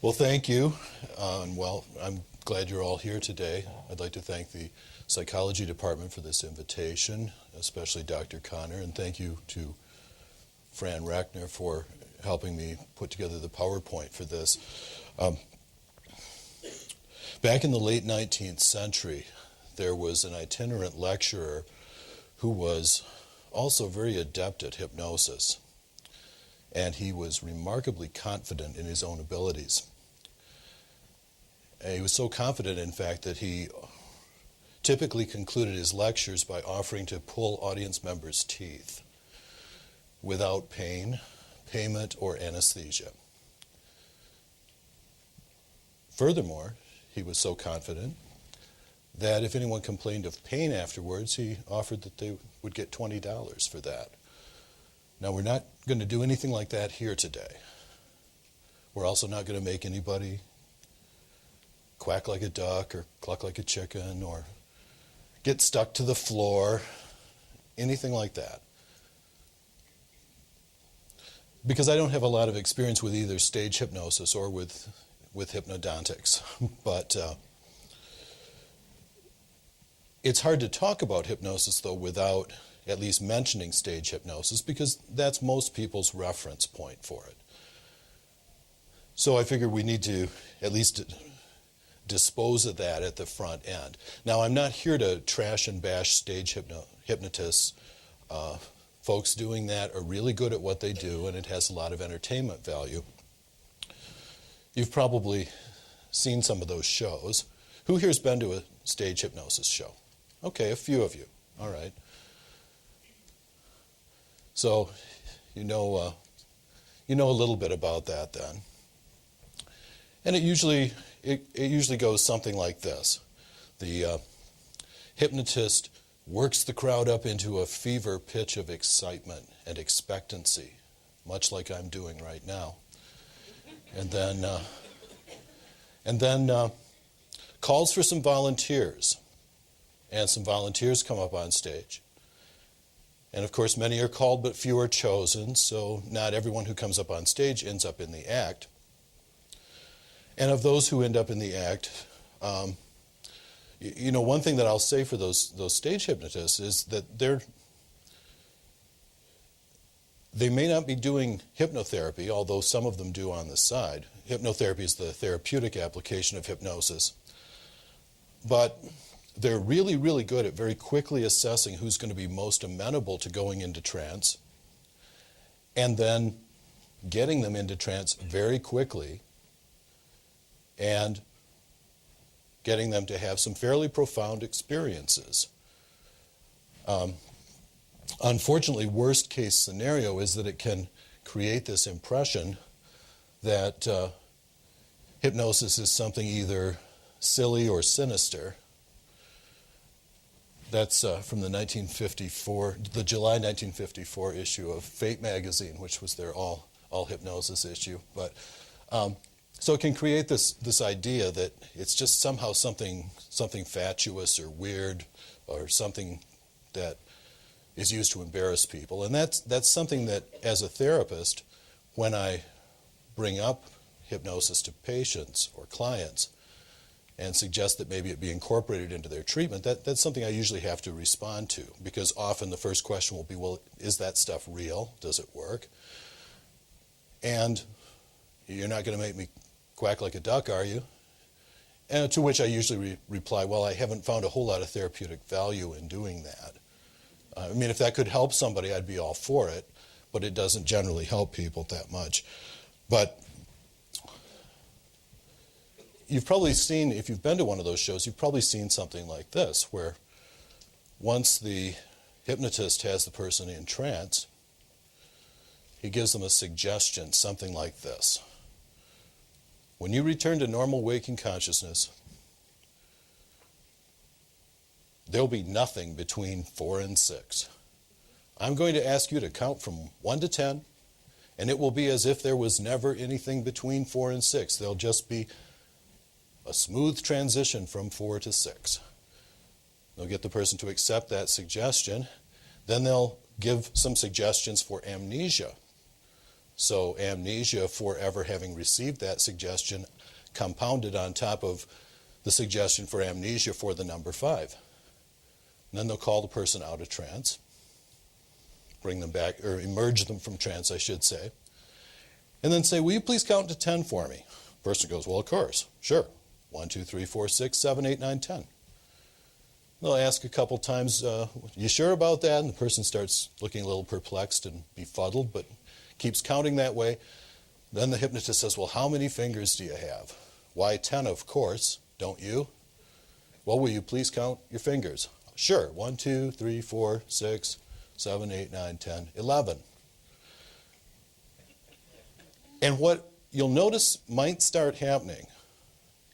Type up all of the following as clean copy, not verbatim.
Well, thank you. I'm glad you're all here today. I'd like to thank the Psychology Department for this invitation, especially Dr. Connor, and thank you to Fran Reckner for helping me put together the PowerPoint for this. Back in the late 19th century, there was an itinerant lecturer who was also very adept at hypnosis, and he was remarkably confident in his own abilities. He was so confident, in fact, that he typically concluded his lectures by offering to pull audience members' teeth without pain, payment, or anesthesia. Furthermore, he was so confident that if anyone complained of pain afterwards, he offered that they would get $20 for that. Now, we're not going to do anything like that here today. We're also not going to make anybody quack like a duck or cluck like a chicken or get stuck to the floor, anything like that. Because I don't have a lot of experience with either stage hypnosis or with hypnodontics. But it's hard to talk about hypnosis, though, without at least mentioning stage hypnosis, because that's most people's reference point for it. So I figure we need to at least dispose of that at the front end. Now, I'm not here to trash and bash stage hypnotists. Folks doing that are really good at what they do, and it has a lot of entertainment value. You've probably seen some of those shows. Who here's been to a stage hypnosis show? Okay, a few of you. All right. So you know a little bit about that then. And it usually goes something like this. The hypnotist works the crowd up into a fever pitch of excitement and expectancy, much like I'm doing right now. And then calls for some volunteers. And some volunteers come up on stage. And of course, many are called, but few are chosen, so not everyone who comes up on stage ends up in the act. And of those who end up in the act, one thing that I'll say for those stage hypnotists is that they may not be doing hypnotherapy, although some of them do on the side. Hypnotherapy is the therapeutic application of hypnosis. But they're really, really good at very quickly assessing who's going to be most amenable to going into trance, and then getting them into trance very quickly and getting them to have some fairly profound experiences. Unfortunately, worst case scenario is that it can create this impression that hypnosis is something either silly or sinister. That's from the July 1954 issue of Fate magazine, which was their all hypnosis issue. But so it can create this idea that it's just somehow something fatuous or weird or something that is used to embarrass people. And that's something that, as a therapist, when I bring up hypnosis to patients or clients and suggest that maybe it be incorporated into their treatment, that's something I usually have to respond to, because often the first question will be, well, is that stuff real? Does it work? And you're not going to make me quack like a duck, are you? And to which I usually reply, well, I haven't found a whole lot of therapeutic value in doing that. I mean, if that could help somebody, I'd be all for it, but it doesn't generally help people that much. But you've probably seen, if you've been to one of those shows, you've probably seen something like this, where once the hypnotist has the person in trance, he gives them a suggestion, something like this. When you return to normal waking consciousness, there'll be nothing between 4 and 6. I'm going to ask you to count from 1 to 10, and it will be as if there was never anything between 4 and 6. There'll just be a smooth transition from 4 to 6. They'll get the person to accept that suggestion. Then they'll give some suggestions for amnesia. So amnesia for ever having received that suggestion compounded on top of the suggestion for amnesia for the number 5. And then they'll call the person out of trance, bring them back, or emerge them from trance, I should say, and then say, will you please count to 10 for me? The person goes, well, of course, sure. 1, 2, 3, 4, 6, 7, 8, 9, 10. They'll ask a couple times, you sure about that? And the person starts looking a little perplexed and befuddled, but keeps counting that way. Then the hypnotist says, well, how many fingers do you have? Why, 10, of course. Don't you? Well, will you please count your fingers? Sure. 1, 2, 3, 4, 6, 7, 8, 9, 10, 11. And what you'll notice might start happening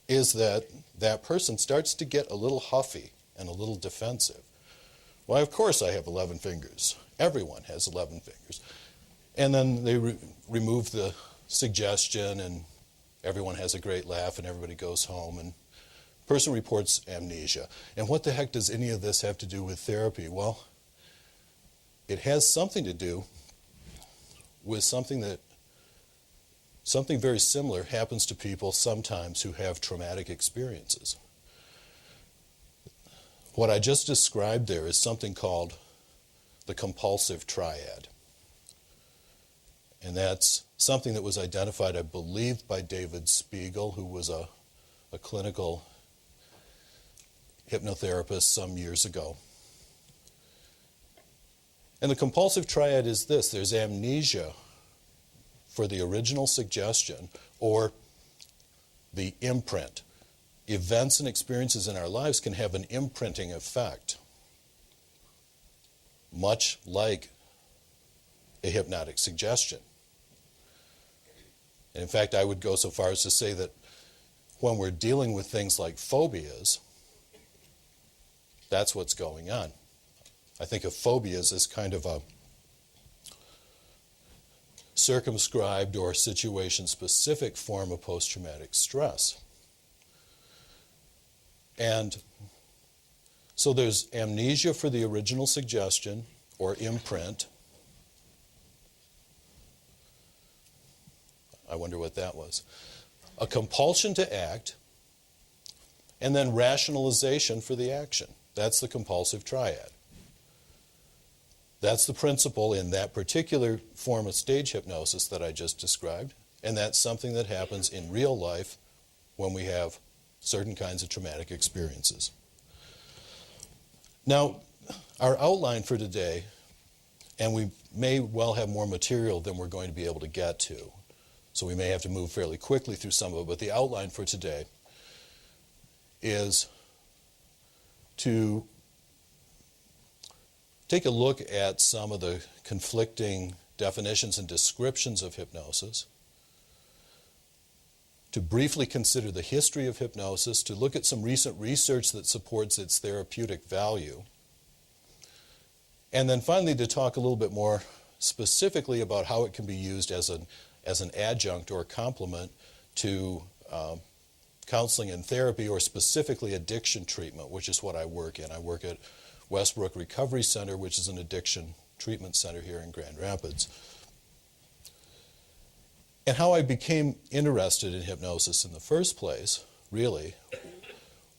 is that that person starts to get a little huffy and a little defensive. Why, of course I have 11 fingers. Everyone has 11 fingers. And then they remove the suggestion, and everyone has a great laugh, and everybody goes home, and the person reports amnesia. And what the heck does any of this have to do with therapy? Well, it has something to do with something very similar happens to people sometimes who have traumatic experiences. What I just described there is something called the Compulsive Triad. And that's something that was identified, I believe, by David Spiegel, who was a clinical hypnotherapist some years ago. And the Compulsive Triad is this. There's amnesia for the original suggestion or the imprint. Events and experiences in our lives can have an imprinting effect, much like a hypnotic suggestion. And in fact, I would go so far as to say that when we're dealing with things like phobias, that's what's going on. I think of phobias as kind of a circumscribed or situation-specific form of post-traumatic stress. And so there's amnesia for the original suggestion or imprint. I wonder what that was. A compulsion to act, and then rationalization for the action. That's the compulsive triad. That's the principle in that particular form of stage hypnosis that I just described, and that's something that happens in real life when we have certain kinds of traumatic experiences. Now, our outline for today, and we may well have more material than we're going to be able to get to, so we may have to move fairly quickly through some of it, but the outline for today is to take a look at some of the conflicting definitions and descriptions of hypnosis, to briefly consider the history of hypnosis, to look at some recent research that supports its therapeutic value, and then finally to talk a little bit more specifically about how it can be used as an adjunct or complement to counseling and therapy, or specifically addiction treatment, which is what I work in. I work at Westbrook Recovery Center, which is an addiction treatment center here in Grand Rapids. And how I became interested in hypnosis in the first place, really,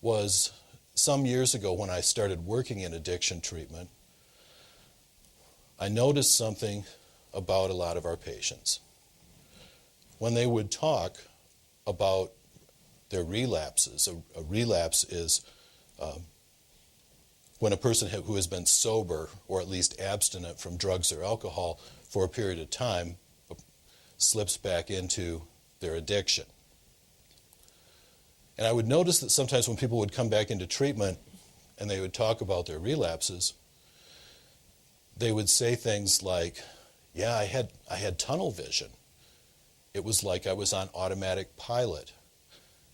was some years ago when I started working in addiction treatment. I noticed something about a lot of our patients. When they would talk about their relapses, a relapse is when a person who has been sober or at least abstinent from drugs or alcohol for a period of time slips back into their addiction. And I would notice that sometimes when people would come back into treatment and they would talk about their relapses, they would say things like, yeah, I had tunnel vision. It was like I was on automatic pilot.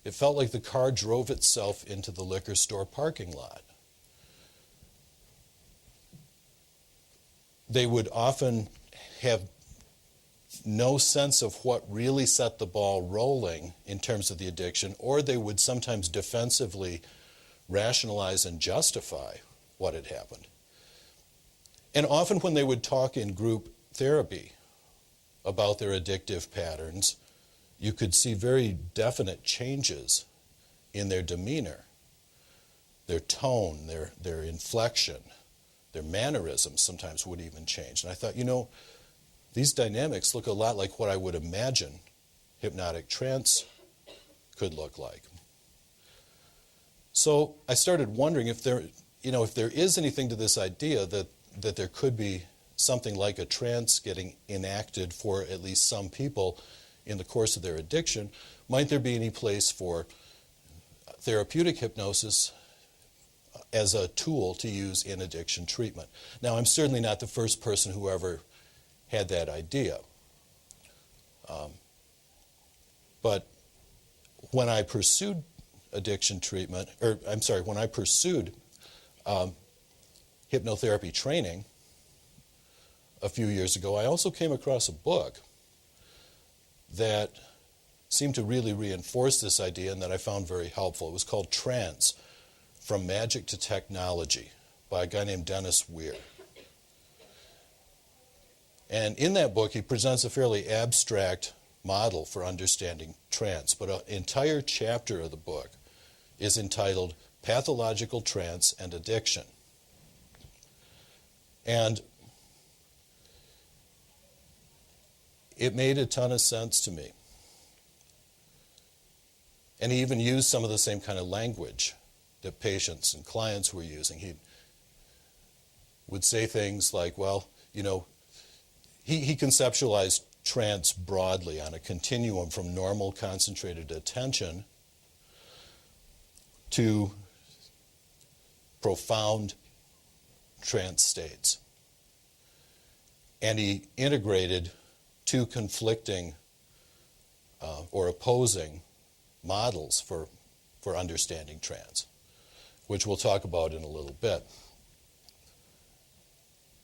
It felt like the car drove itself into the liquor store parking lot. They would often have no sense of what really set the ball rolling in terms of the addiction, or they would sometimes defensively rationalize and justify what had happened. And often when they would talk in group therapy, about their addictive patterns, you could see very definite changes in their demeanor, their tone, their inflection, their mannerisms sometimes would even change. And I thought, these dynamics look a lot like what I would imagine hypnotic trance could look like. So I started wondering if there is anything to this idea that there could be something like a trance getting enacted for at least some people in the course of their addiction. Might there be any place for therapeutic hypnosis as a tool to use in addiction treatment? Now, I'm certainly not the first person who ever had that idea. But when I pursued addiction treatment, when I pursued hypnotherapy training a few years ago, I also came across a book that seemed to really reinforce this idea and that I found very helpful. It was called Trances, From Magic to Technology, by a guy named Dennis Weir. And in that book, he presents a fairly abstract model for understanding trance, but an entire chapter of the book is entitled Pathological Trance and Addiction. And it made a ton of sense to me. And he even used some of the same kind of language that patients and clients were using. He would say things like, he conceptualized trance broadly on a continuum from normal concentrated attention to profound trance states. And he integrated two conflicting or opposing models for understanding trance, which we'll talk about in a little bit.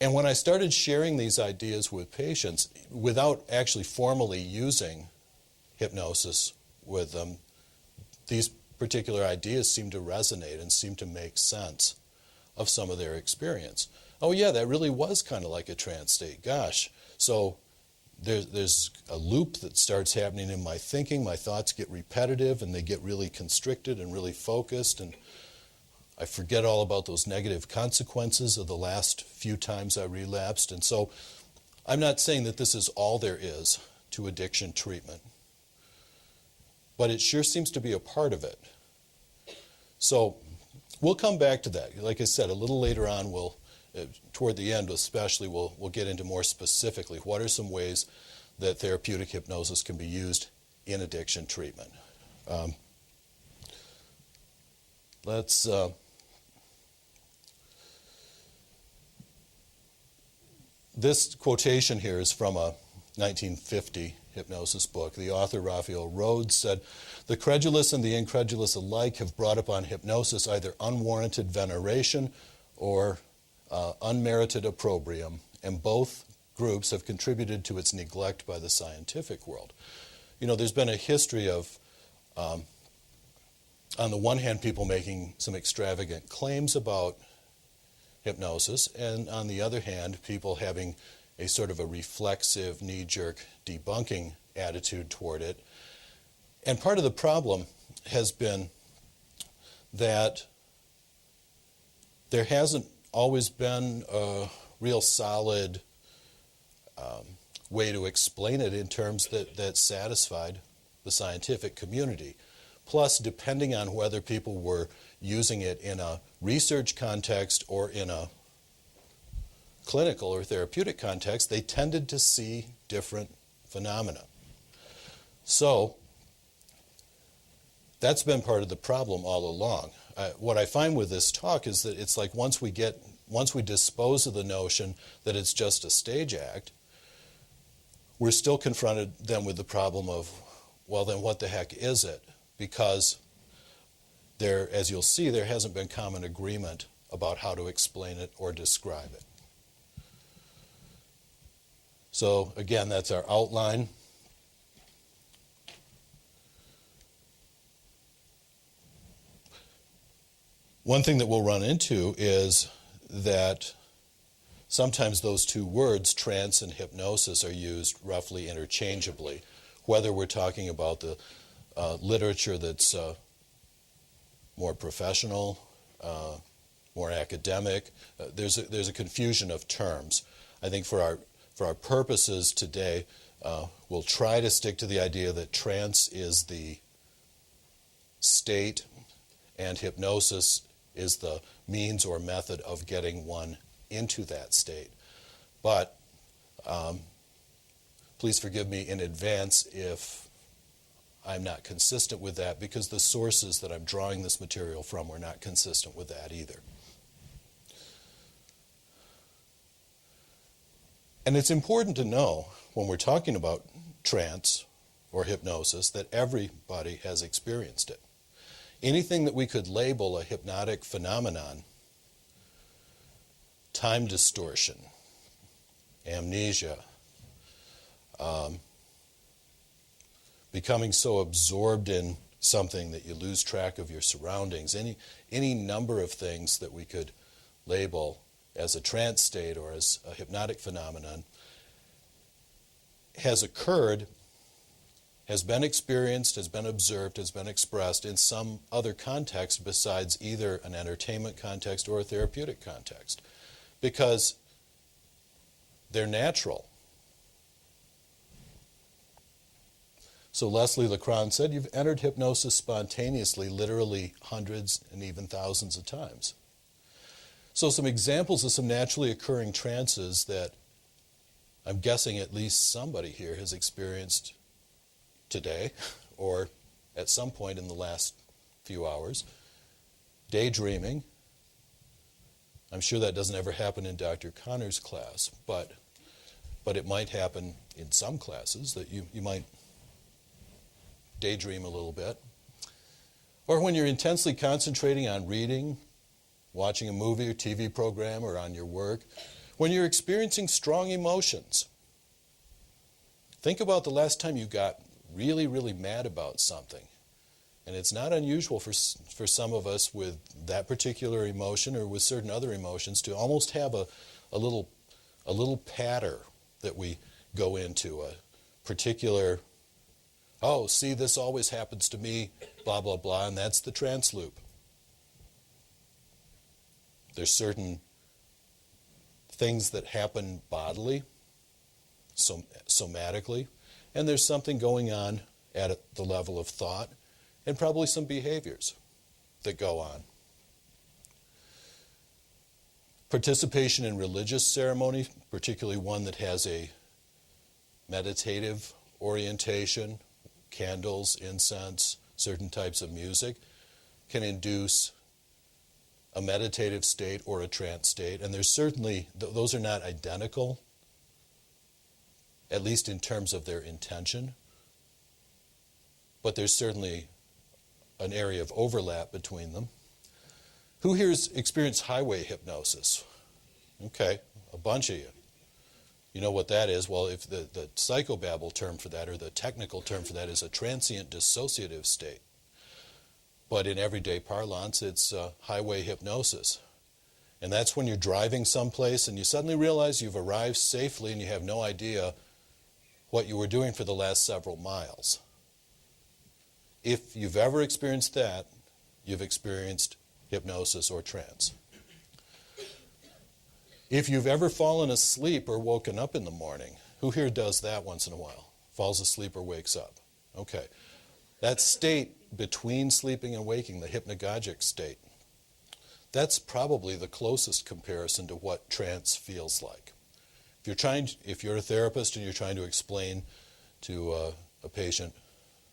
And when I started sharing these ideas with patients, without actually formally using hypnosis with them, these particular ideas seemed to resonate and seemed to make sense of some of their experience. Oh yeah, that really was kind of like a trance state. Gosh, so there's a loop that starts happening in my thinking. My thoughts get repetitive and they get really constricted and really focused, and I forget all about those negative consequences of the last few times I relapsed. And so I'm not saying that this is all there is to addiction treatment, but it sure seems to be a part of it. So we'll come back to that. Like I said, a little later on, toward the end especially, we'll get into more specifically what are some ways that therapeutic hypnosis can be used in addiction treatment. This quotation here is from a 1950 hypnosis book. The author, Raphael Rhodes, said, "The credulous and the incredulous alike have brought upon hypnosis either unwarranted veneration or unmerited opprobrium, and both groups have contributed to its neglect by the scientific world." There's been a history of, on the one hand, people making some extravagant claims about hypnosis, and on the other hand, people having a sort of a reflexive, knee-jerk debunking attitude toward it. And part of the problem has been that there hasn't always been a real solid way to explain it in terms that satisfied the scientific community. Plus, depending on whether people were using it in a research context or in a clinical or therapeutic context, they tended to see different phenomena. So that's been part of the problem all along. What I find with this talk is that it's like once we dispose of the notion that it's just a stage act, we're still confronted then with the problem of, well, then what the heck is it? Because there, as you'll see, there hasn't been common agreement about how to explain it or describe it. So again, that's our outline. One thing that we'll run into is that sometimes those two words, trance and hypnosis, are used roughly interchangeably, whether we're talking about the literature that's more professional, more academic. There's a confusion of terms. I think for our purposes today, we'll try to stick to the idea that trance is the state and hypnosis is the means or method of getting one into that state. But please forgive me in advance if I'm not consistent with that, because the sources that I'm drawing this material from were not consistent with that either. And it's important to know when we're talking about trance or hypnosis that everybody has experienced it. Anything that we could label a hypnotic phenomenon, time distortion, amnesia, becoming so absorbed in something that you lose track of your surroundings, any number of things that we could label as a trance state or as a hypnotic phenomenon has occurred, has been experienced, has been observed, has been expressed in some other context besides either an entertainment context or a therapeutic context, because they're natural. So Leslie Lecron said, you've entered hypnosis spontaneously, literally hundreds and even thousands of times. So some examples of some naturally occurring trances that I'm guessing at least somebody here has experienced today or at some point in the last few hours. Daydreaming. I'm sure that doesn't ever happen in Dr. Connor's class, but it might happen in some classes that you might daydream a little bit. Or when you're intensely concentrating on reading, watching a movie or TV program, or on your work, when you're experiencing strong emotions. Think about the last time you got really, really mad about something. And it's not unusual for some of us with that particular emotion or with certain other emotions to almost have a little patter that we go into, a particular, oh, see, this always happens to me, blah, blah, blah, and that's the trance loop. There's certain things that happen bodily, somatically, and there's something going on at the level of thought, and probably some behaviors that go on. Participation in religious ceremony, particularly one that has a meditative orientation, candles, incense, certain types of music, can induce a meditative state or a trance state. And there's certainly, those are not identical, at least in terms of their intention, but there's certainly an area of overlap between them. Who here has experienced highway hypnosis? Okay, a bunch of you. You know what that is? Well, if the psychobabble term for that, or the technical term for that, is a transient dissociative state. But in everyday parlance, it's highway hypnosis. And that's when you're driving someplace and you suddenly realize you've arrived safely and you have no idea what you were doing for the last several miles. If you've ever experienced that, you've experienced hypnosis or trance. If you've ever fallen asleep or woken up in the morning, who here does that once in a while? Falls asleep or wakes up? Okay. That state between sleeping and waking, the hypnagogic state, that's probably the closest comparison to what trance feels like. If you're a therapist and you're trying to explain to a patient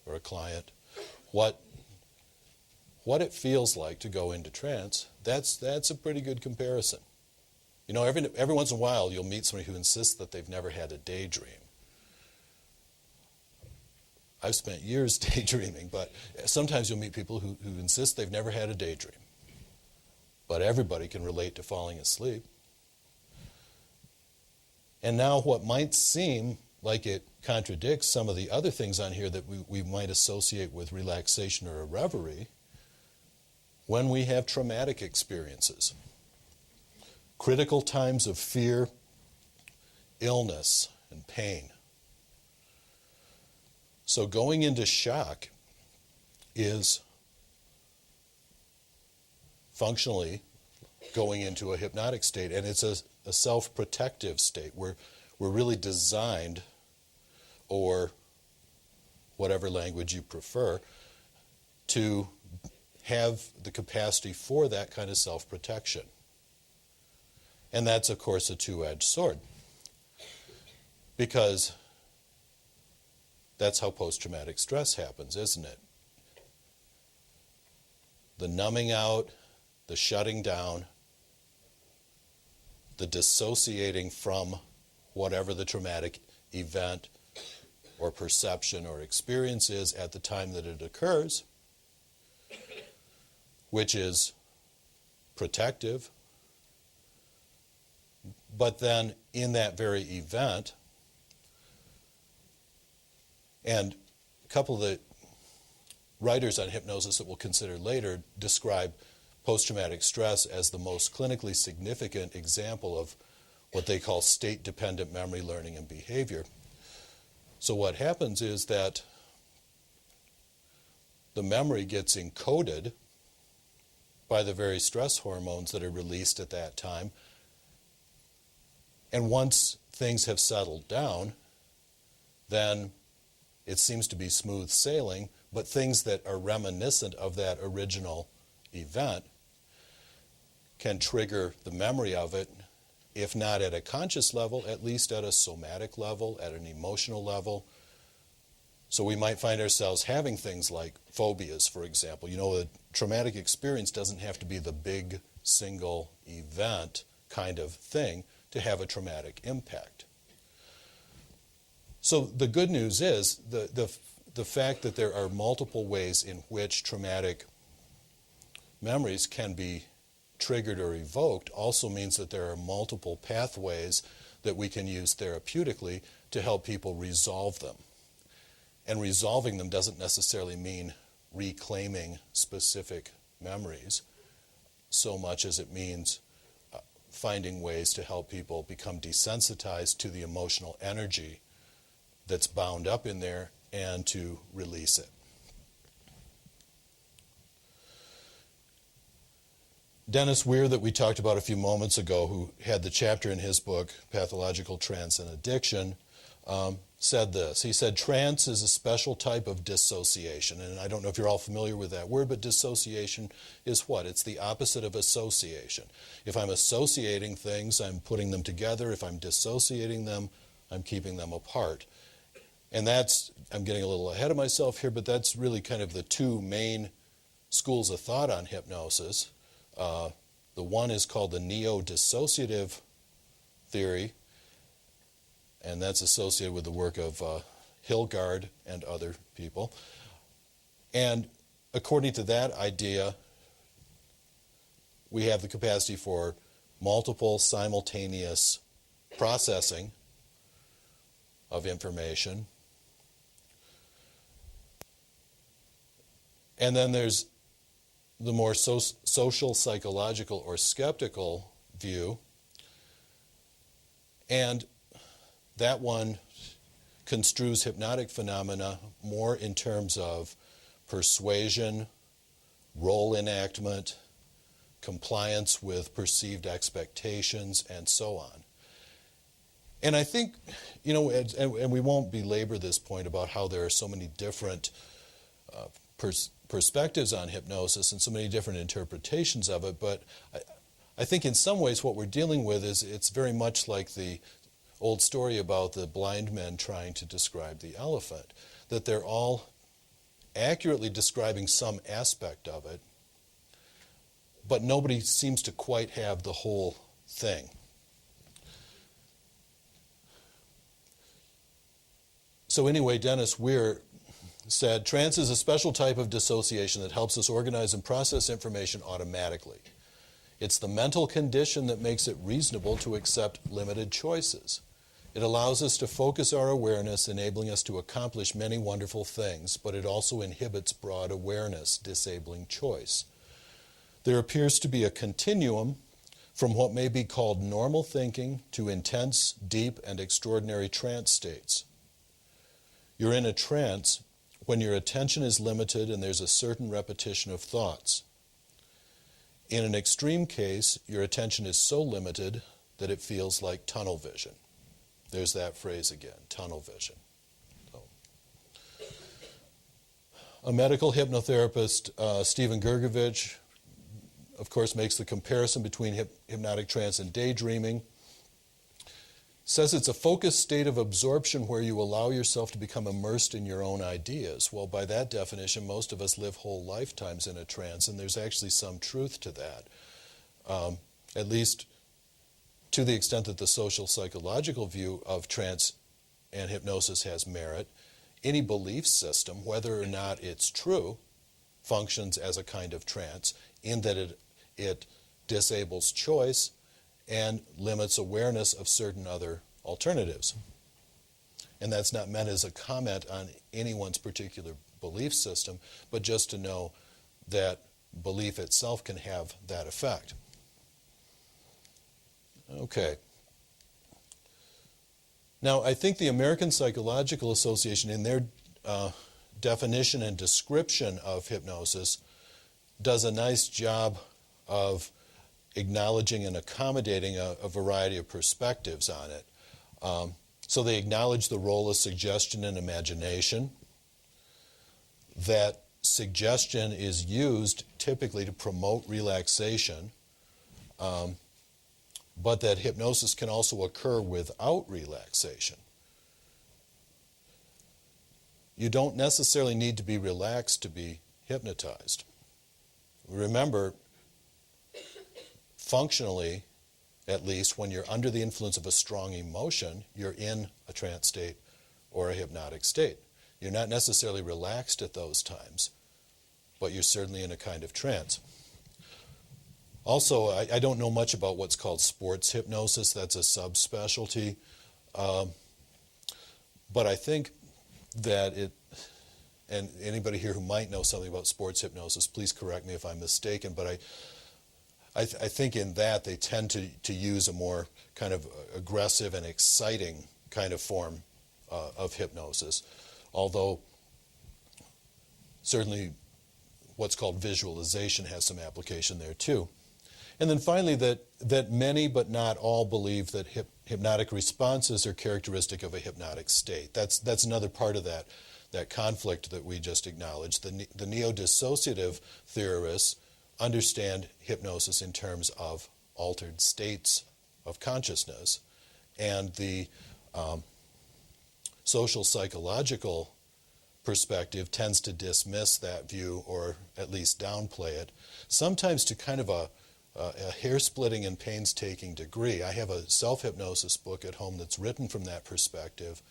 or a client what it feels like to go into trance, that's a pretty good comparison. You know, every once in a while you'll meet somebody who insists that they've never had a daydream. I've spent years daydreaming, but sometimes you'll meet people who insist they've never had a daydream. But everybody can relate to falling asleep. And now what might seem like it contradicts some of the other things on here that we might associate with relaxation or a reverie, when we have traumatic experiences. critical times of fear, illness, and pain. So going into shock is functionally going into a hypnotic state, and it's a self-protective state where we're really designed, or whatever language you prefer, to have the capacity for that kind of self-protection. And that's, of course, a two-edged sword, because that's how post-traumatic stress happens, isn't it? The numbing out, the shutting down, the dissociating from whatever the traumatic event or perception or experience is at the time that it occurs, which is protective. But then in that very event, and a couple of the writers on hypnosis that we'll consider later describe post-traumatic stress as the most clinically significant example of what they call state-dependent memory, learning, and behavior. So what happens is that the memory gets encoded by the very stress hormones that are released at that time. And once things have settled down, then it seems to be smooth sailing, but things that are reminiscent of that original event can trigger the memory of it, if not at a conscious level, at least at a somatic level, at an emotional level. So we might find ourselves having things like phobias, for example. You know, a traumatic experience doesn't have to be the big single event kind of thing to have a traumatic impact. So the good news is the fact that there are multiple ways in which traumatic memories can be triggered or evoked also means that there are multiple pathways that we can use therapeutically to help people resolve them. And resolving them doesn't necessarily mean reclaiming specific memories so much as it means finding ways to help people become desensitized to the emotional energy that's bound up in there and to release it. Dennis Weir, that we talked about a few moments ago, who had the chapter in his book, Pathological Trance and Addiction, said this. He said, trance is a special type of dissociation. And I don't know if you're all familiar with that word, but dissociation is what? It's the opposite of association. If I'm associating things, I'm putting them together. If I'm dissociating them, I'm keeping them apart. And that's, I'm getting a little ahead of myself here, but that's really kind of the two main schools of thought on hypnosis. The one is called the Neo Dissociative Theory, and that's associated with the work of Hilgard and other people. And according to that idea, we have the capacity for multiple simultaneous processing of information. And then there's the more social, psychological, or skeptical view. And that one construes hypnotic phenomena more in terms of persuasion, role enactment, compliance with perceived expectations, and so on. And I think, you know, and we won't belabor this point about how there are so many different perspectives on hypnosis and so many different interpretations of it, but I think in some ways what we're dealing with is it's very much like the old story about the blind men trying to describe the elephant, that they're all accurately describing some aspect of it, but nobody seems to quite have the whole thing. So anyway, Dennis Weir said, trance is a special type of dissociation that helps us organize and process information automatically. It's the mental condition that makes it reasonable to accept limited choices. It allows us to focus our awareness, enabling us to accomplish many wonderful things, but it also inhibits broad awareness, disabling choice. There appears to be a continuum from what may be called normal thinking to intense, deep, and extraordinary trance states. You're in a trance when your attention is limited and there's a certain repetition of thoughts. In an extreme case, your attention is so limited that it feels like tunnel vision. There's that phrase again, tunnel vision. So. A medical hypnotherapist, Stephen Gergovich, of course, makes the comparison between hypnotic trance and daydreaming. Says it's a focused state of absorption where you allow yourself to become immersed in your own ideas. Well, by that definition, most of us live whole lifetimes in a trance, and there's actually some truth to that. At least to the extent that the social psychological view of trance and hypnosis has merit. Any belief system, whether or not it's true, functions as a kind of trance in that it disables choice and limits awareness of certain other alternatives. And that's not meant as a comment on anyone's particular belief system, but just to know that belief itself can have that effect. Okay. Now, I think the American Psychological Association, in their definition and description of hypnosis, does a nice job of acknowledging and accommodating a variety of perspectives on it. So they acknowledge the role of suggestion and imagination, that suggestion is used typically to promote relaxation, but that hypnosis can also occur without relaxation. You don't necessarily need to be relaxed to be hypnotized. Remember, functionally, at least, when you're under the influence of a strong emotion, you're in a trance state or a hypnotic state. You're not necessarily relaxed at those times, but you're certainly in a kind of trance. Also, I don't know much about what's called sports hypnosis. That's a subspecialty. But I think that it, and anybody here who might know something about sports hypnosis, please correct me if I'm mistaken, but I think in that they tend to use a more kind of aggressive and exciting kind of form of hypnosis, although certainly what's called visualization has some application there too. And then finally, that many but not all believe that hypnotic responses are characteristic of a hypnotic state. That's another part of that conflict that we just acknowledged. The Neo Dissociative theorists understand hypnosis in terms of altered states of consciousness, and the social psychological perspective tends to dismiss that view or at least downplay it, sometimes to kind of a hair-splitting and painstaking degree. I have a self-hypnosis book at home that's written from that perspective,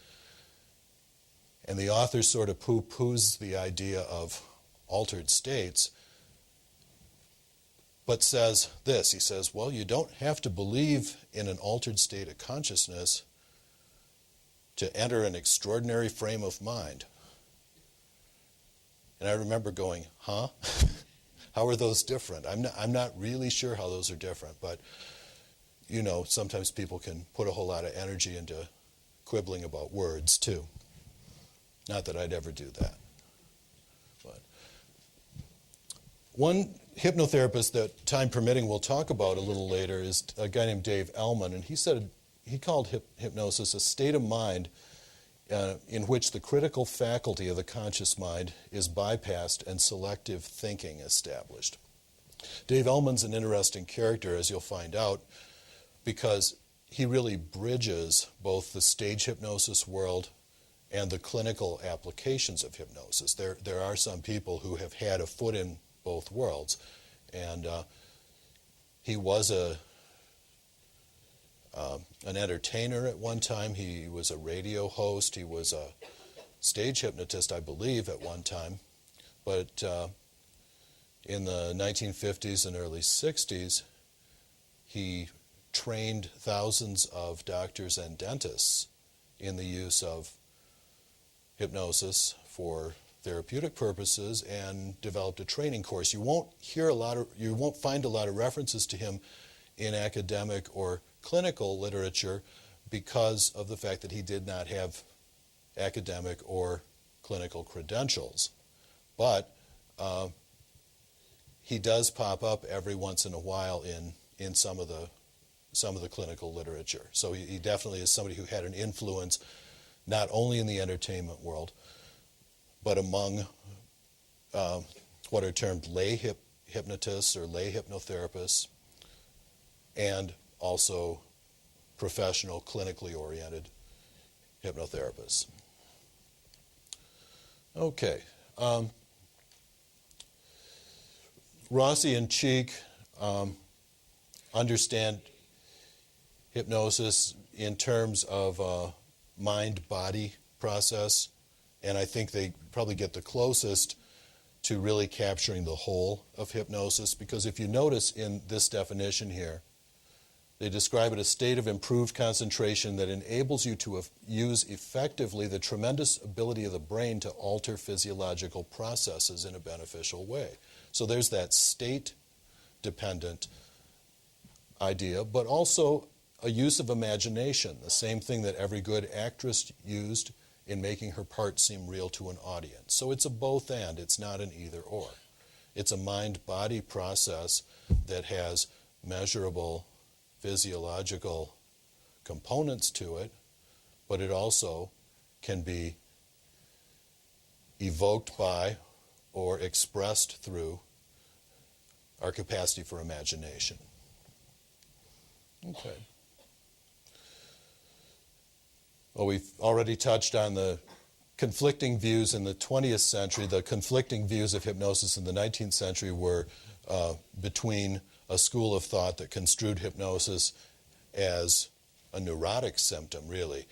and the author sort of poo-poos the idea of altered states, but says this. He says, well, you don't have to believe in an altered state of consciousness to enter an extraordinary frame of mind. And I remember going, huh? How are those different? I'm not really sure how those are different, but you know, sometimes people can put a whole lot of energy into quibbling about words too. Not that I'd ever do that. But one hypnotherapist that, time permitting, we'll talk about a little later is a guy named Dave Ullman, and he said he called hypnosis a state of mind in which the critical faculty of the conscious mind is bypassed and selective thinking established. Dave Ullman's an interesting character, as you'll find out, because he really bridges both the stage hypnosis world and the clinical applications of hypnosis. There are some people who have had a foot in both worlds, and he was an entertainer at one time. He was a radio host. He was a stage hypnotist, I believe, at one time. But in the 1950s and early 60s, he trained thousands of doctors and dentists in the use of hypnosis for therapeutic purposes and developed a training course. You won't find a lot of references to him in academic or clinical literature because of the fact that he did not have academic or clinical credentials. But he does pop up every once in a while in some of the clinical literature. So he definitely is somebody who had an influence not only in the entertainment world, but among what are termed lay hypnotists or lay hypnotherapists, and also professional, clinically oriented hypnotherapists. Okay. Rossi and Cheek understand hypnosis in terms of a mind-body process, and I think they probably get the closest to really capturing the whole of hypnosis, because if you notice in this definition here, they describe it as a state of improved concentration that enables you to use effectively the tremendous ability of the brain to alter physiological processes in a beneficial way. So there's that state-dependent idea, but also a use of imagination, the same thing that every good actress used in making her part seem real to an audience. So it's a both and, it's not an either or. It's a mind-body process that has measurable physiological components to it, but it also can be evoked by or expressed through our capacity for imagination. Okay. Well, we've already touched on the conflicting views in the 20th century. The conflicting views of hypnosis in the 19th century were between a school of thought that construed hypnosis as a neurotic symptom, really.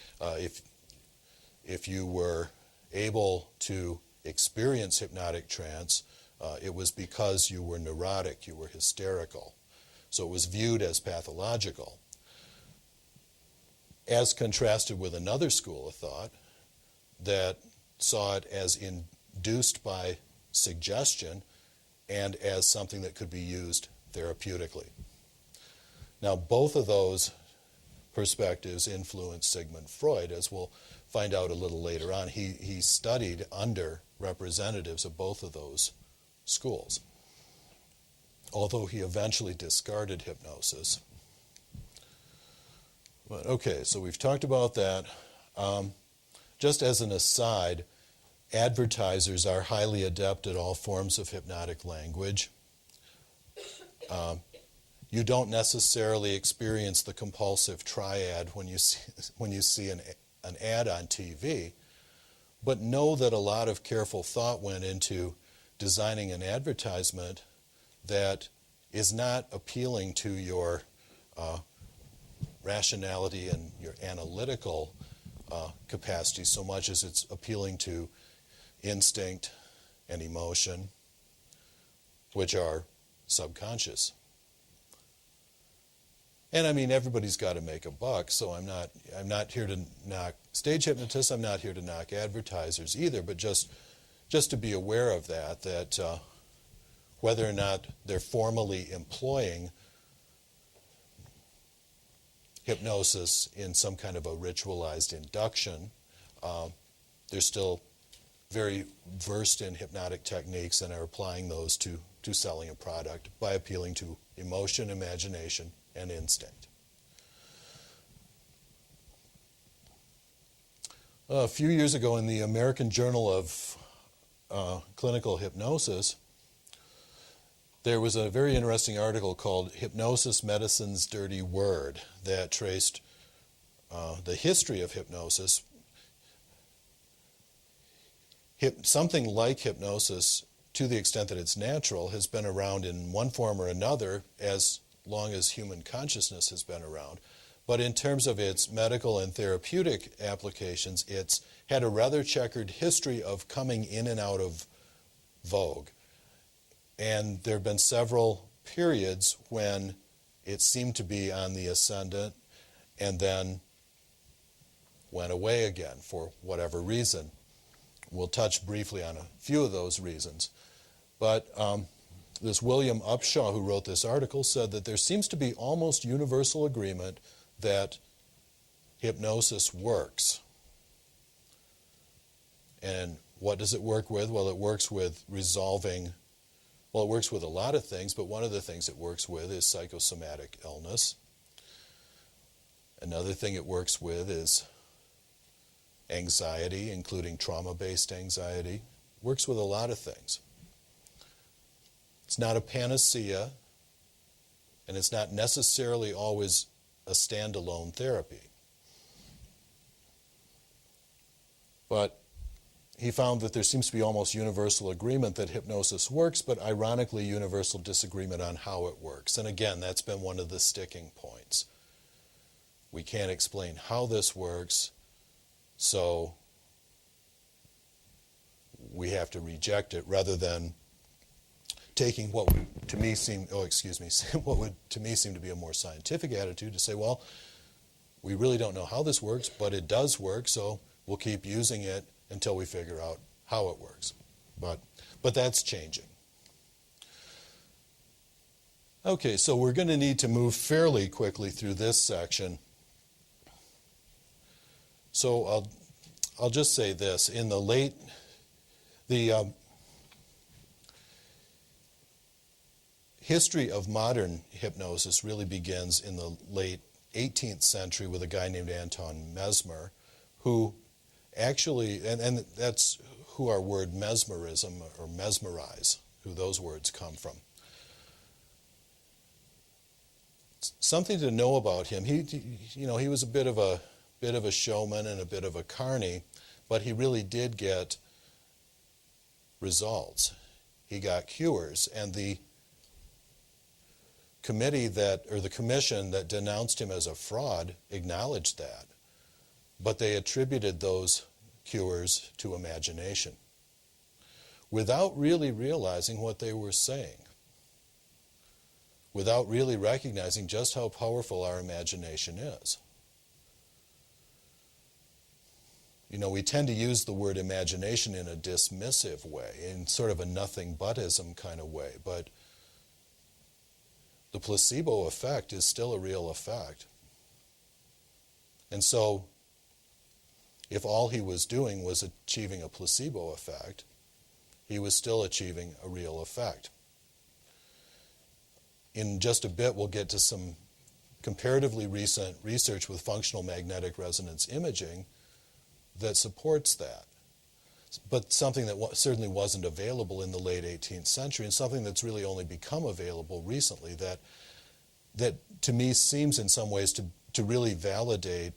If you were able to experience hypnotic trance, it was because you were neurotic, you were hysterical. So it was viewed as pathological, as contrasted with another school of thought that saw it as induced by suggestion and as something that could be used therapeutically. Now, both of those perspectives influenced Sigmund Freud, as we'll find out a little later on. He studied under representatives of both of those schools, although he eventually discarded hypnosis. But okay, so we've talked about that. Just as an aside, advertisers are highly adept at all forms of hypnotic language. You don't necessarily experience the compulsive triad when you see an ad on TV, but know that a lot of careful thought went into designing an advertisement that is not appealing to your rationality and your analytical capacity so much as it's appealing to instinct and emotion, which are subconscious. And I mean, everybody's got to make a buck, so I'm not here to knock stage hypnotists, I'm not here to knock advertisers either, but just to be aware of that whether or not they're formally employing hypnosis in some kind of a ritualized induction, they're still very versed in hypnotic techniques and are applying those to selling a product by appealing to emotion, imagination, and instinct. A few years ago in the American Journal of Clinical Hypnosis, there was a very interesting article called Hypnosis, Medicine's Dirty Word that traced the history of hypnosis. Something like hypnosis, to the extent that it's natural, has been around in one form or another as long as human consciousness has been around. But in terms of its medical and therapeutic applications, it's had a rather checkered history of coming in and out of vogue. And there have been several periods when it seemed to be on the ascendant and then went away again for whatever reason. We'll touch briefly on a few of those reasons. But this William Upshaw, who wrote this article, said that there seems to be almost universal agreement that hypnosis works. And what does it work with? Well, it works with resolving, well, it works with a lot of things, but one of the things it works with is psychosomatic illness. Another thing it works with is anxiety, including trauma-based anxiety. It works with a lot of things. It's not a panacea, and it's not necessarily always a standalone therapy. But he found that there seems to be almost universal agreement that hypnosis works, but ironically universal disagreement on how it works. And again, that's been one of the sticking points. We can't explain how this works, so we have to reject it rather than taking what would to me seem to be a more scientific attitude to say, well, we really don't know how this works, but it does work, so we'll keep using it until we figure out how it works. But that's changing. Okay, so we're going to need to move fairly quickly through this section. So I'll just say this. In the history of modern hypnosis really begins in the late 18th century with a guy named Anton Mesmer, who actually, and that's who our word mesmerism or mesmerize, who those words come from. Something to know about him. He was a bit of a showman and a bit of a carny, but he really did get results. He got cures, and the commission that denounced him as a fraud acknowledged that, but they attributed those cures to imagination without really realizing what they were saying, without really recognizing just how powerful our imagination is. We tend to use the word imagination in a dismissive way, in sort of a nothing-butism kind of way, but the placebo effect is still a real effect. And so, if all he was doing was achieving a placebo effect, he was still achieving a real effect. In just a bit, we'll get to some comparatively recent research with functional magnetic resonance imaging that supports that. But something that certainly wasn't available in the late 18th century, and something that's really only become available recently, that to me seems in some ways to really validate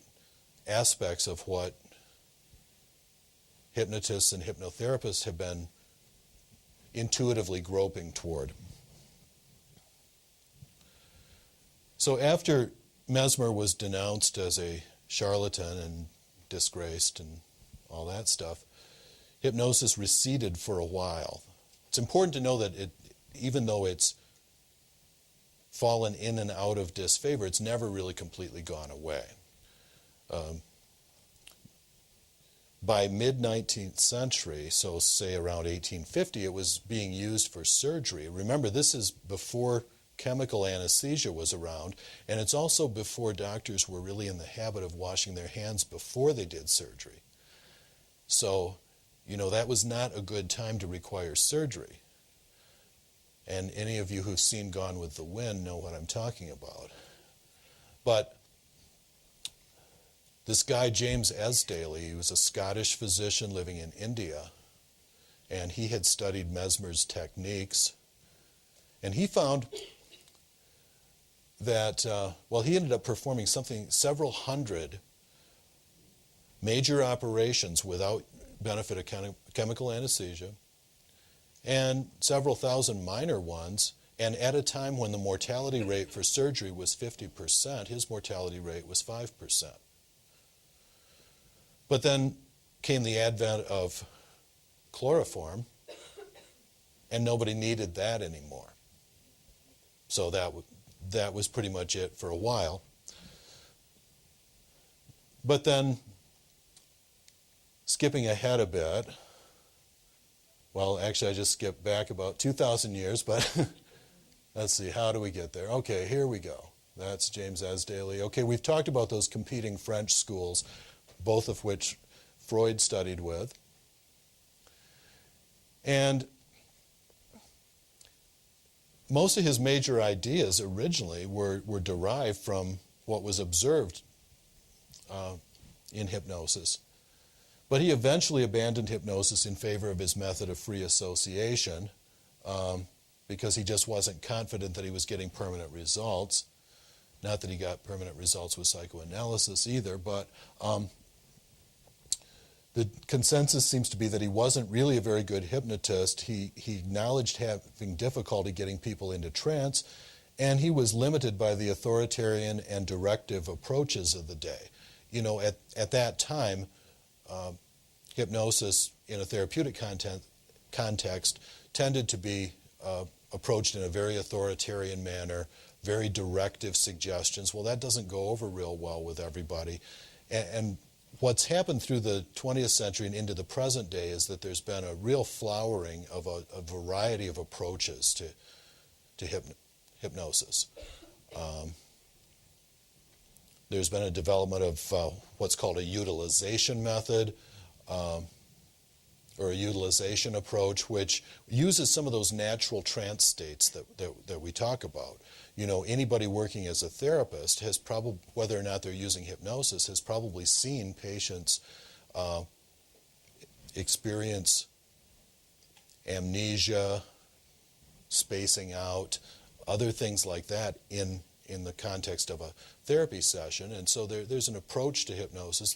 aspects of what hypnotists and hypnotherapists have been intuitively groping toward. So after Mesmer was denounced as a charlatan and disgraced and all that stuff, hypnosis receded for a while. It's important to know that even though it's fallen in and out of disfavor, it's never really completely gone away. By mid-19th century, so say around 1850, it was being used for surgery. Remember, this is before chemical anesthesia was around, and it's also before doctors were really in the habit of washing their hands before they did surgery. So, that was not a good time to require surgery. And any of you who've seen Gone with the Wind know what I'm talking about. But this guy, James Esdaile, he was a Scottish physician living in India, and he had studied Mesmer's techniques. And he found that, he ended up performing several hundred major operations without benefit of chemical anesthesia, and several thousand minor ones, and at a time when the mortality rate for surgery was 50%, his mortality rate was 5%. But then came the advent of chloroform, and nobody needed that anymore. So that was pretty much it for a while. But then, skipping ahead a bit, Well, actually, I just skipped back about 2,000 years, but let's see, how do we get there? Okay, here we go. That's James Esdaile. Okay, we've talked about those competing French schools, both of which Freud studied with. And most of his major ideas originally were derived from what was observed in hypnosis. But he eventually abandoned hypnosis in favor of his method of free association because he just wasn't confident that he was getting permanent results. Not that he got permanent results with psychoanalysis either, but the consensus seems to be that he wasn't really a very good hypnotist. He acknowledged having difficulty getting people into trance, and he was limited by the authoritarian and directive approaches of the day. You know, at that time, hypnosis in a therapeutic context tended to be approached in a very authoritarian manner, very directive suggestions. Well, that doesn't go over real well with everybody. And what's happened through the 20th century and into the present day is that there's been a real flowering of a variety of approaches to hypnosis. There's been a development of what's called a utilization method, or a utilization approach, which uses some of those natural trance states that we talk about. You know, anybody working as a therapist has probably, whether or not they're using hypnosis, has probably seen patients experience amnesia, spacing out, other things like that in the context of a therapy session. And so there's an approach to hypnosis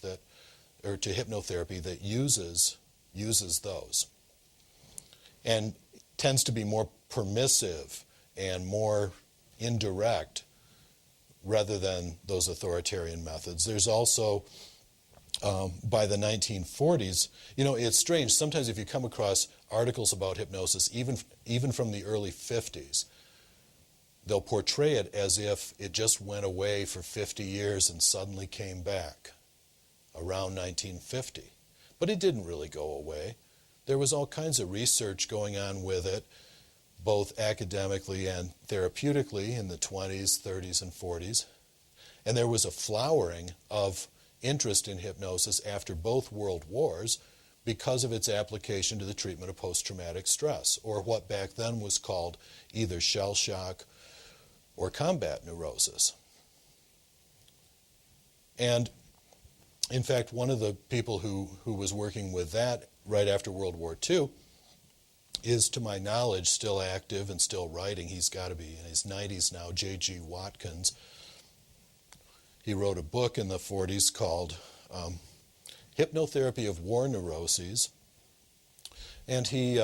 or to hypnotherapy that uses those, and tends to be more permissive and more indirect rather than those authoritarian methods. There's also, by the 1940s, you know, it's strange. Sometimes if you come across articles about hypnosis, even from the early 50s, they'll portray it as if it just went away for 50 years and suddenly came back around 1950. But it didn't really go away. There was all kinds of research going on with it, both academically and therapeutically in the 20s, 30s, and 40s. And there was a flowering of interest in hypnosis after both world wars because of its application to the treatment of post-traumatic stress, or what back then was called either shell shock or combat neurosis. And in fact, one of the people who was working with that right after World War II is, to my knowledge, still active and still writing. He's got to be in his 90s now, J.G. Watkins. He wrote a book in the 40s called Hypnotherapy of War Neuroses, and he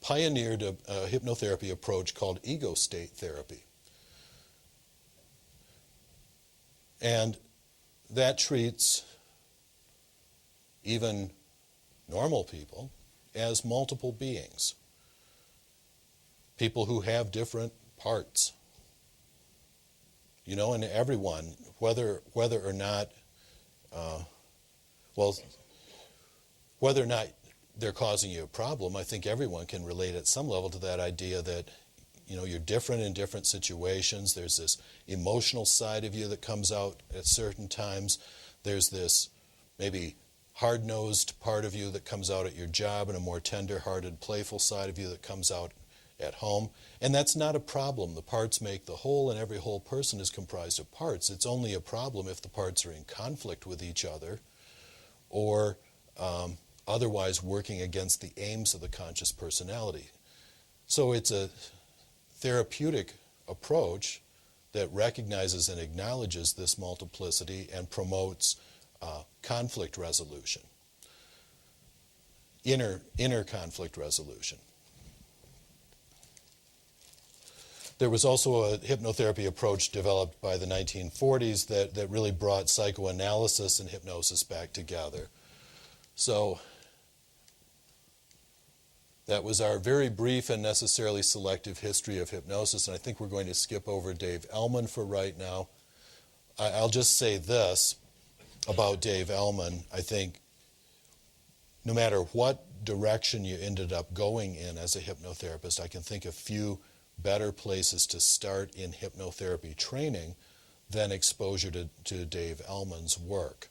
pioneered a hypnotherapy approach called ego state therapy. And that treats even normal people as multiple beings, people who have different parts. You know, and everyone, whether or not they're causing you a problem, I think everyone can relate at some level to that idea that, you know, you're different in different situations. There's this emotional side of you that comes out at certain times. There's this maybe hard-nosed part of you that comes out at your job, and a more tender-hearted, playful side of you that comes out at home. And that's not a problem. The parts make the whole, and every whole person is comprised of parts. It's only a problem if the parts are in conflict with each other or otherwise working against the aims of the conscious personality. So it's a therapeutic approach that recognizes and acknowledges this multiplicity and promotes conflict resolution, inner conflict resolution. There was also a hypnotherapy approach developed by the 1940s that really brought psychoanalysis and hypnosis back together. So that was our very brief and necessarily selective history of hypnosis, and I think we're going to skip over Dave Ullman for right now. I'll just say this about Dave Ullman. I think no matter what direction you ended up going in as a hypnotherapist, I can think of few better places to start in hypnotherapy training than exposure to Dave Ullman's work.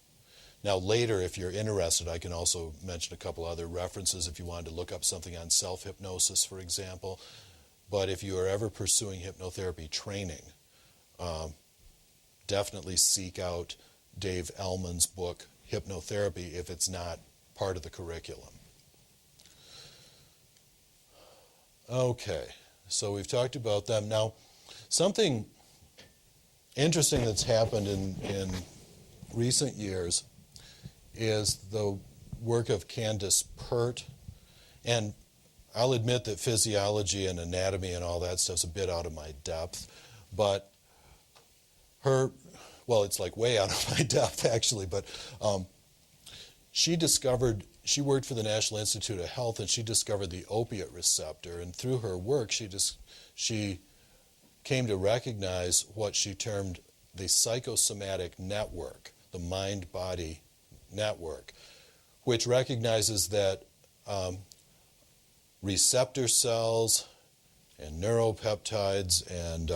Now later, if you're interested, I can also mention a couple other references if you wanted to look up something on self-hypnosis, for example. But if you are ever pursuing hypnotherapy training, definitely seek out Dave Ullman's book, Hypnotherapy, if it's not part of the curriculum. Okay, so we've talked about them. Now, something interesting that's happened in recent years is the work of Candace Pert. And I'll admit that physiology and anatomy and all that stuff's a bit out of my depth, but it's like way out of my depth actually, but she worked for the National Institute of Health, and she discovered the opiate receptor, and through her work she came to recognize what she termed the psychosomatic network, the mind-body network, which recognizes that receptor cells and neuropeptides and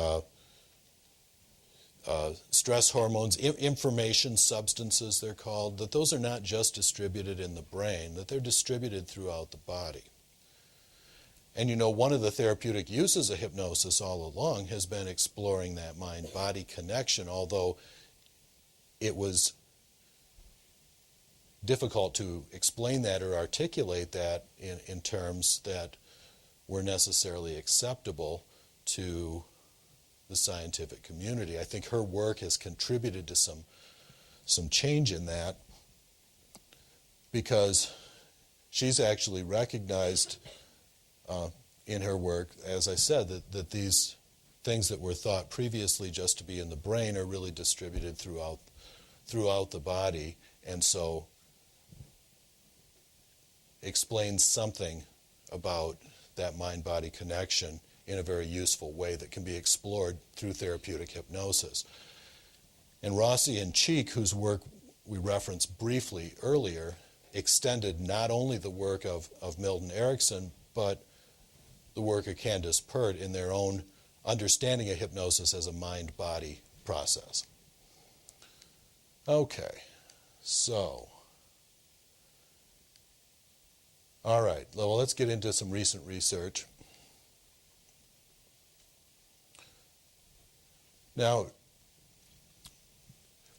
stress hormones, information substances they're called, that those are not just distributed in the brain, that they're distributed throughout the body. And you know, one of the therapeutic uses of hypnosis all along has been exploring that mind-body connection, although it was difficult to explain that or articulate that in terms that were necessarily acceptable to the scientific community. I think her work has contributed to some change in that, because she's actually recognized in her work, as I said, that these things that were thought previously just to be in the brain are really distributed throughout the body, and so explains something about that mind-body connection in a very useful way that can be explored through therapeutic hypnosis. And Rossi and Cheek, whose work we referenced briefly earlier, extended not only the work of Milton Erickson, but the work of Candace Pert in their own understanding of hypnosis as a mind-body process. Okay, so, all right, well, let's get into some recent research. Now,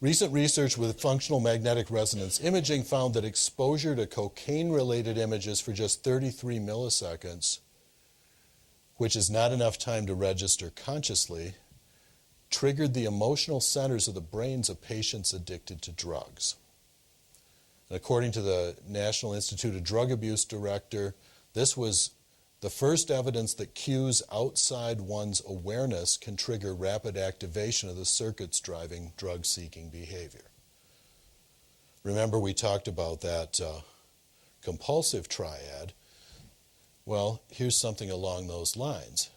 recent research with functional magnetic resonance imaging found that exposure to cocaine-related images for just 33 milliseconds, which is not enough time to register consciously, triggered the emotional centers of the brains of patients addicted to drugs. And according to the National Institute of Drug Abuse director, this was the first evidence that cues outside one's awareness can trigger rapid activation of the circuits driving drug-seeking behavior. Remember, we talked about that compulsive triad. Well, here's something along those lines.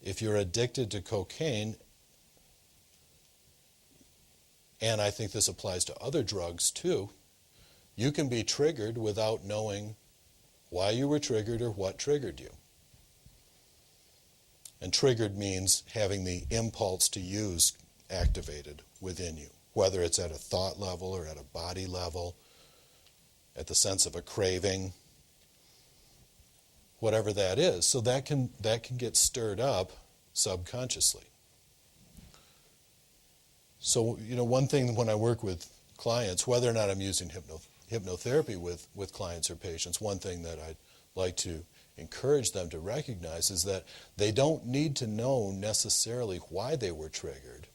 If you're addicted to cocaine, and I think this applies to other drugs too, you can be triggered without knowing why you were triggered or what triggered you. And triggered means having the impulse to use activated within you, whether it's at a thought level or at a body level, at the sense of a craving, whatever that is. So that can get stirred up subconsciously. So, you know, one thing when I work with clients, whether or not I'm using hypnotherapy with clients or patients, one thing that I'd like to encourage them to recognize is that they don't need to know necessarily why they were triggered.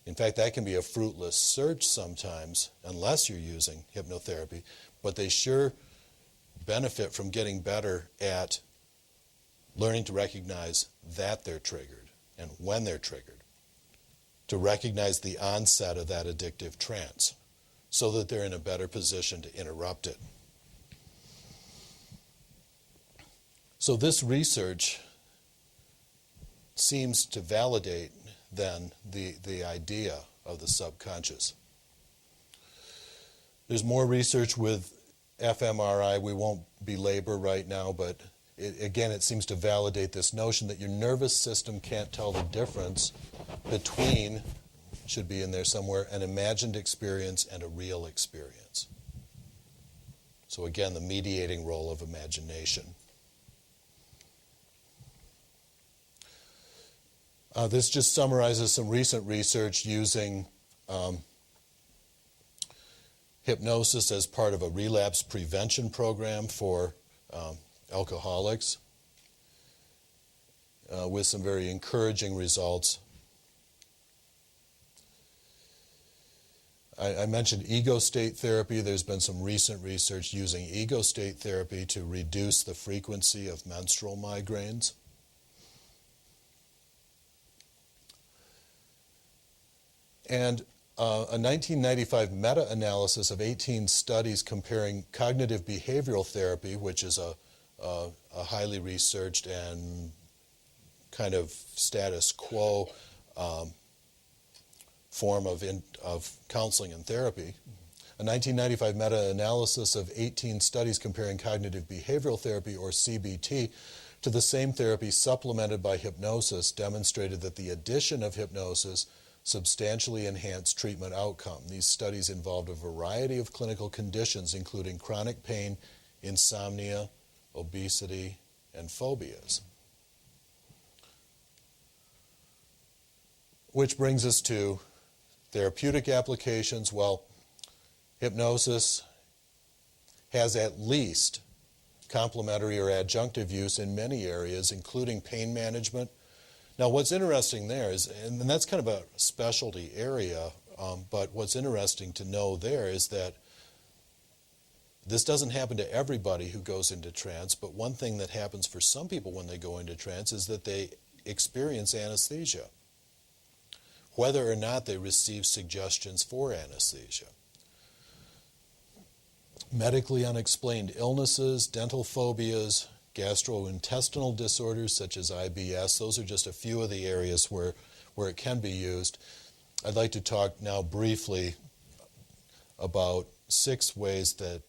In fact, that can be a fruitless search sometimes, unless you're using hypnotherapy, but they sure benefit from getting better at learning to recognize that they're triggered and when they're triggered, to recognize the onset of that addictive trance so that they're in a better position to interrupt it. So this research seems to validate then the idea of the subconscious. There's more research with fMRI, we won't belabor right now, but again, it seems to validate this notion that your nervous system can't tell the difference between, should be in there somewhere, an imagined experience and a real experience. So again, the mediating role of imagination. This just summarizes some recent research using hypnosis as part of a relapse prevention program for alcoholics with some very encouraging results. I mentioned ego state therapy. There's been some recent research using ego state therapy to reduce the frequency of menstrual migraines. And a 1995 meta-analysis of 18 studies comparing cognitive behavioral therapy, which is a highly researched and kind of status quo form of counseling and therapy. A 1995 meta-analysis of 18 studies comparing cognitive behavioral therapy, or CBT, to the same therapy supplemented by hypnosis demonstrated that the addition of hypnosis substantially enhanced treatment outcome. These studies involved a variety of clinical conditions, including chronic pain, insomnia, obesity, and phobias. Which brings us to therapeutic applications. Well, hypnosis has at least complementary or adjunctive use in many areas, including pain management. Now, what's interesting there is, and that's kind of a specialty area, but what's interesting to know there is that this doesn't happen to everybody who goes into trance, but one thing that happens for some people when they go into trance is that they experience anesthesia, whether or not they receive suggestions for anesthesia. Medically unexplained illnesses, dental phobias, gastrointestinal disorders such as IBS, those are just a few of the areas where it can be used. I'd like to talk now briefly about 6 ways that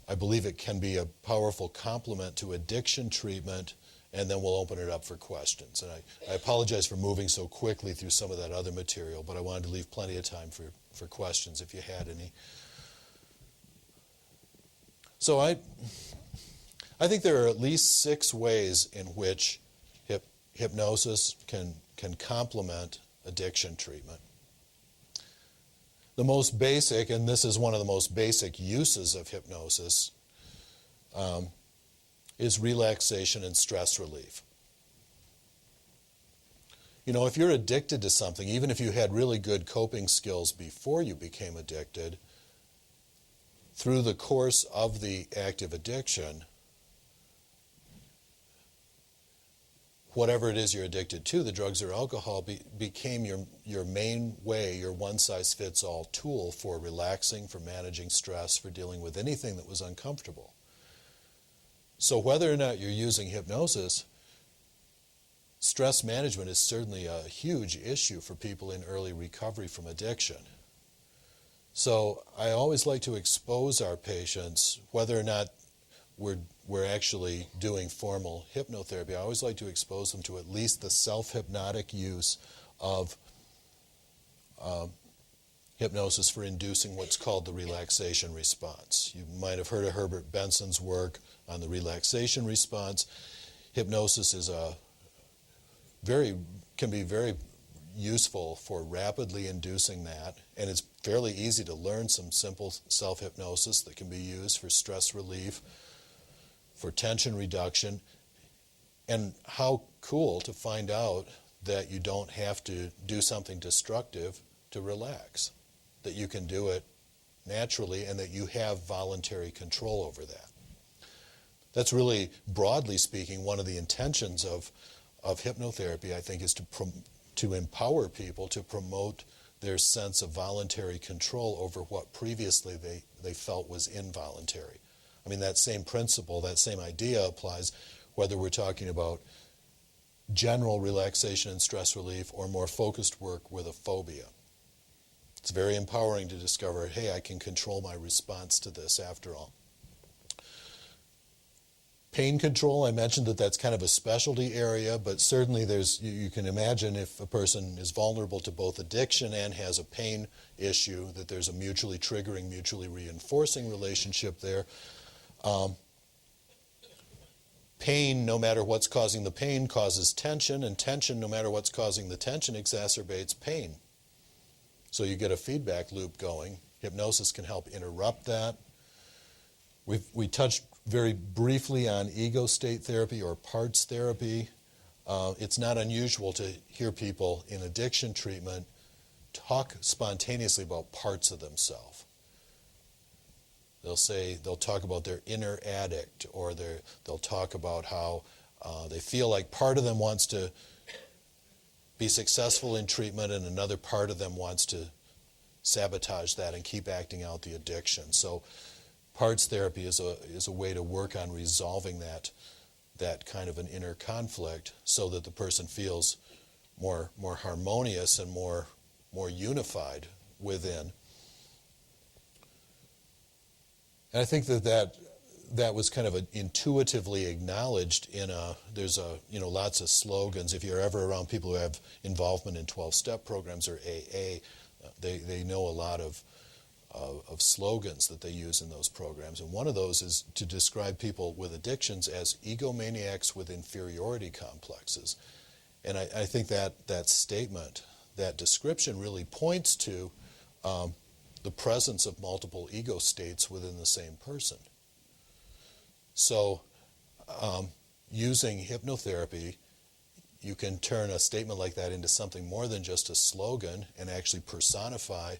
I believe it can be a powerful complement to addiction treatment, and then we'll open it up for questions. And I apologize for moving so quickly through some of that other material, but I wanted to leave plenty of time for questions if you had any. So I think there are at least 6 ways in which hypnosis can complement addiction treatment. The most basic, and this is one of the most basic uses of hypnosis, is relaxation and stress relief. You know, if you're addicted to something, even if you had really good coping skills before you became addicted, through the course of the active addiction, whatever it is you're addicted to, the drugs or alcohol, became your main way, your one-size-fits-all tool for relaxing, for managing stress, for dealing with anything that was uncomfortable. So whether or not you're using hypnosis, stress management is certainly a huge issue for people in early recovery from addiction. So I always like to expose our patients, whether or not we're actually doing formal hypnotherapy, I always like to expose them to at least the self-hypnotic use of hypnosis for inducing what's called the relaxation response. You might have heard of Herbert Benson's work on the relaxation response. Hypnosis is can be very useful for rapidly inducing that, and it's fairly easy to learn some simple self-hypnosis that can be used for stress relief, for tension reduction, and how cool to find out that you don't have to do something destructive to relax, that you can do it naturally and that you have voluntary control over that. That's really, broadly speaking, one of the intentions of hypnotherapy, I think, is to empower people to promote their sense of voluntary control over what previously they felt was involuntary. I mean, that same principle, that same idea applies whether we're talking about general relaxation and stress relief or more focused work with a phobia. It's very empowering to discover, hey, I can control my response to this after all. Pain control, I mentioned that that's kind of a specialty area, but certainly you can imagine if a person is vulnerable to both addiction and has a pain issue, that there's a mutually triggering, mutually reinforcing relationship there. Pain, no matter what's causing the pain, causes tension, and tension, no matter what's causing the tension, exacerbates pain. So you get a feedback loop going. Hypnosis can help interrupt that. We touched very briefly on ego state therapy or parts therapy. It's not unusual to hear people in addiction treatment talk spontaneously about parts of themselves. They'll talk about their inner addict, or they'll talk about how they feel like part of them wants to be successful in treatment and another part of them wants to sabotage that and keep acting out the addiction. So parts therapy is a way to work on resolving that kind of an inner conflict so that the person feels more harmonious and more unified within. And I think that was kind of intuitively acknowledged there's lots of slogans. If you're ever around people who have involvement in 12-step programs or AA, they know a lot of slogans that they use in those programs. And one of those is to describe people with addictions as egomaniacs with inferiority complexes. And I think that statement, that description really points to the presence of multiple ego states within the same person. So using hypnotherapy, you can turn a statement like that into something more than just a slogan and actually personify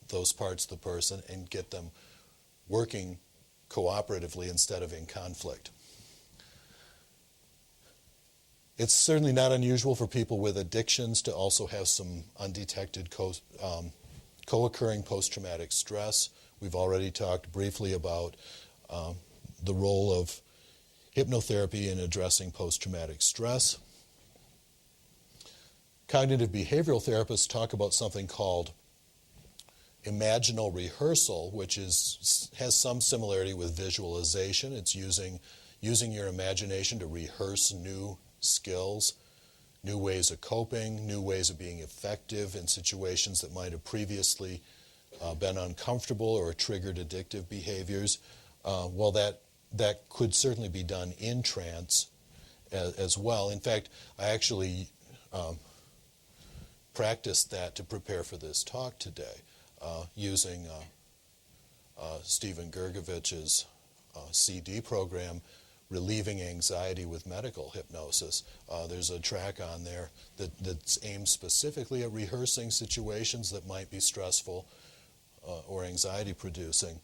those parts of the person and get them working cooperatively instead of in conflict. It's certainly not unusual for people with addictions to also have some undetected co-occurring post-traumatic stress. We've already talked briefly about the role of hypnotherapy in addressing post-traumatic stress. Cognitive behavioral therapists talk about something called Imaginal Rehearsal, which has some similarity with visualization. It's using your imagination to rehearse new skills, new ways of coping, new ways of being effective in situations that might have previously been uncomfortable or triggered addictive behaviors. Well, that could certainly be done in trance as well. In fact, I actually practiced that to prepare for this talk today, using Stephen Gergovich's CD program, Relieving Anxiety with Medical Hypnosis. There's a track on there that's aimed specifically at rehearsing situations that might be stressful or anxiety-producing.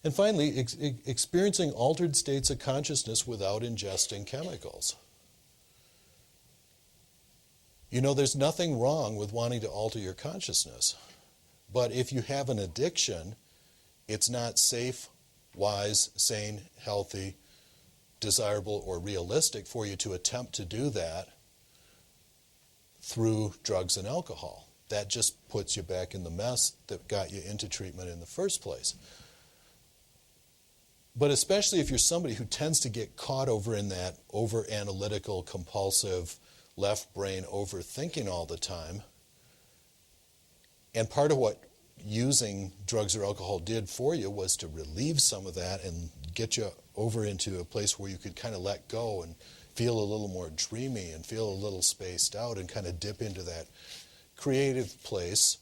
And finally, experiencing altered states of consciousness without ingesting chemicals. There's nothing wrong with wanting to alter your consciousness. But if you have an addiction, it's not safe, wise, sane, healthy, desirable, or realistic for you to attempt to do that through drugs and alcohol. That just puts you back in the mess that got you into treatment in the first place. But especially if you're somebody who tends to get caught over in that over-analytical, compulsive, left brain overthinking all the time, and part of what using drugs or alcohol did for you was to relieve some of that and get you over into a place where you could kind of let go and feel a little more dreamy and feel a little spaced out and kind of dip into that creative place.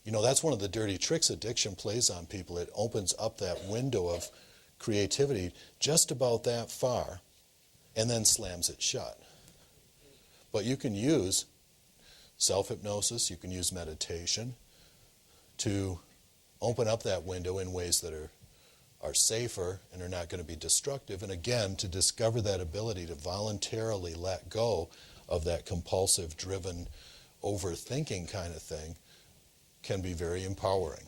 That's one of the dirty tricks addiction plays on people. It opens up that window of creativity just about that far and then slams it shut. But you can use self-hypnosis, you can use meditation to open up that window in ways that are safer and are not going to be destructive. And again, to discover that ability to voluntarily let go of that compulsive, driven, overthinking kind of thing can be very empowering.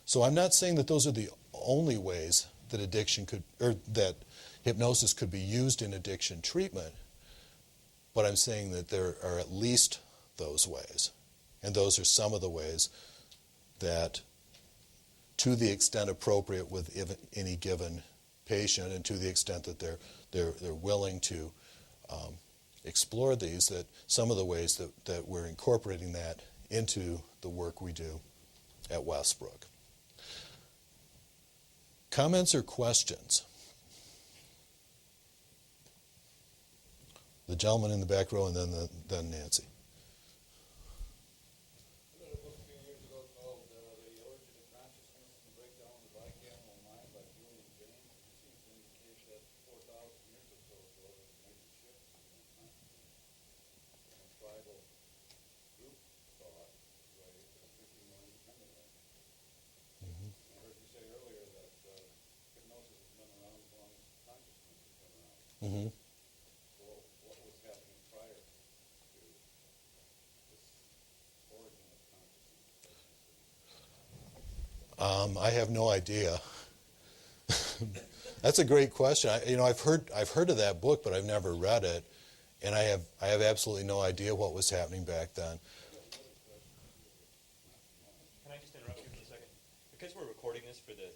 So I'm not saying that those are the only ways that that hypnosis could be used in addiction treatment, but I'm saying that there are at least those ways. And those are some of the ways that, to the extent appropriate with any given patient, and to the extent that they're willing to explore these, that some of the ways that we're incorporating that into the work we do at Westbrook. Comments or questions? The gentleman in the back row, and then Nancy. I read a book a few years ago called The Origin of Consciousness and the Breakdown of the Bicameral Mind by Julian James. It seems to indicate that 4,000 years or so ago, there was a major shift in consciousness from a tribal group thought way to thinking more independently. Mm-hmm. And I heard you say earlier that hypnosis has been around as long as consciousness has been around. Mm-hmm. What was happening prior to this origin of consciousness? I have no idea. That's a great question. I've heard of that book, but I've never read it, and I have absolutely no idea what was happening back then. Can I just interrupt you for a second? Because we're recording this for the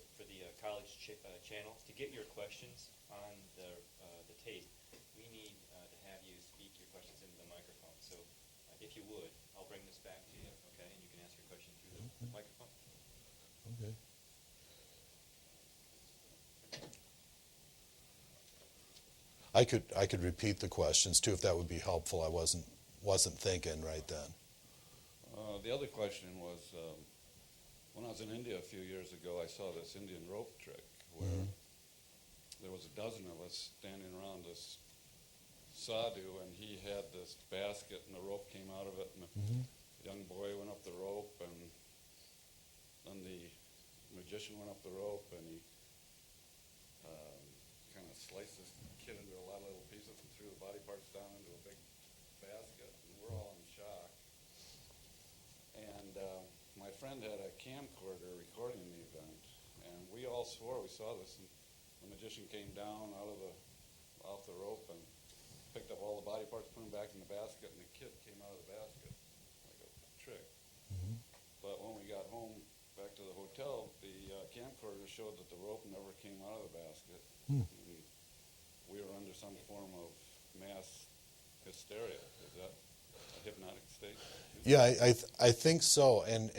college channel, to get your questions on the tape, we need to have you speak your questions into the microphone. So if you would, I'll bring this back to you, okay? And you can ask your question through the microphone. Okay. I could repeat the questions too if that would be helpful. I wasn't thinking right then. The other question was, when I was in India a few years ago, I saw this Indian rope trick where there was a dozen of us standing around this sadhu, and he had this basket, and the rope came out of it, and the young boy went up the rope, and then the magician went up the rope, and he kind of sliced this kid into a lot of little pieces and threw the body parts down into a big basket, and we're all in shock. And my friend had a camcorder recording the event, and we all swore we saw this, and the magician came down off the rope and picked up all the body parts, put them back in the basket, and the kid came out of the basket like a trick. Mm-hmm. But when we got home back to the hotel, the camcorder showed that the rope never came out of the basket. Hmm. And we were under some form of mass hysteria. Is that a hypnotic state? Yeah, I think so. And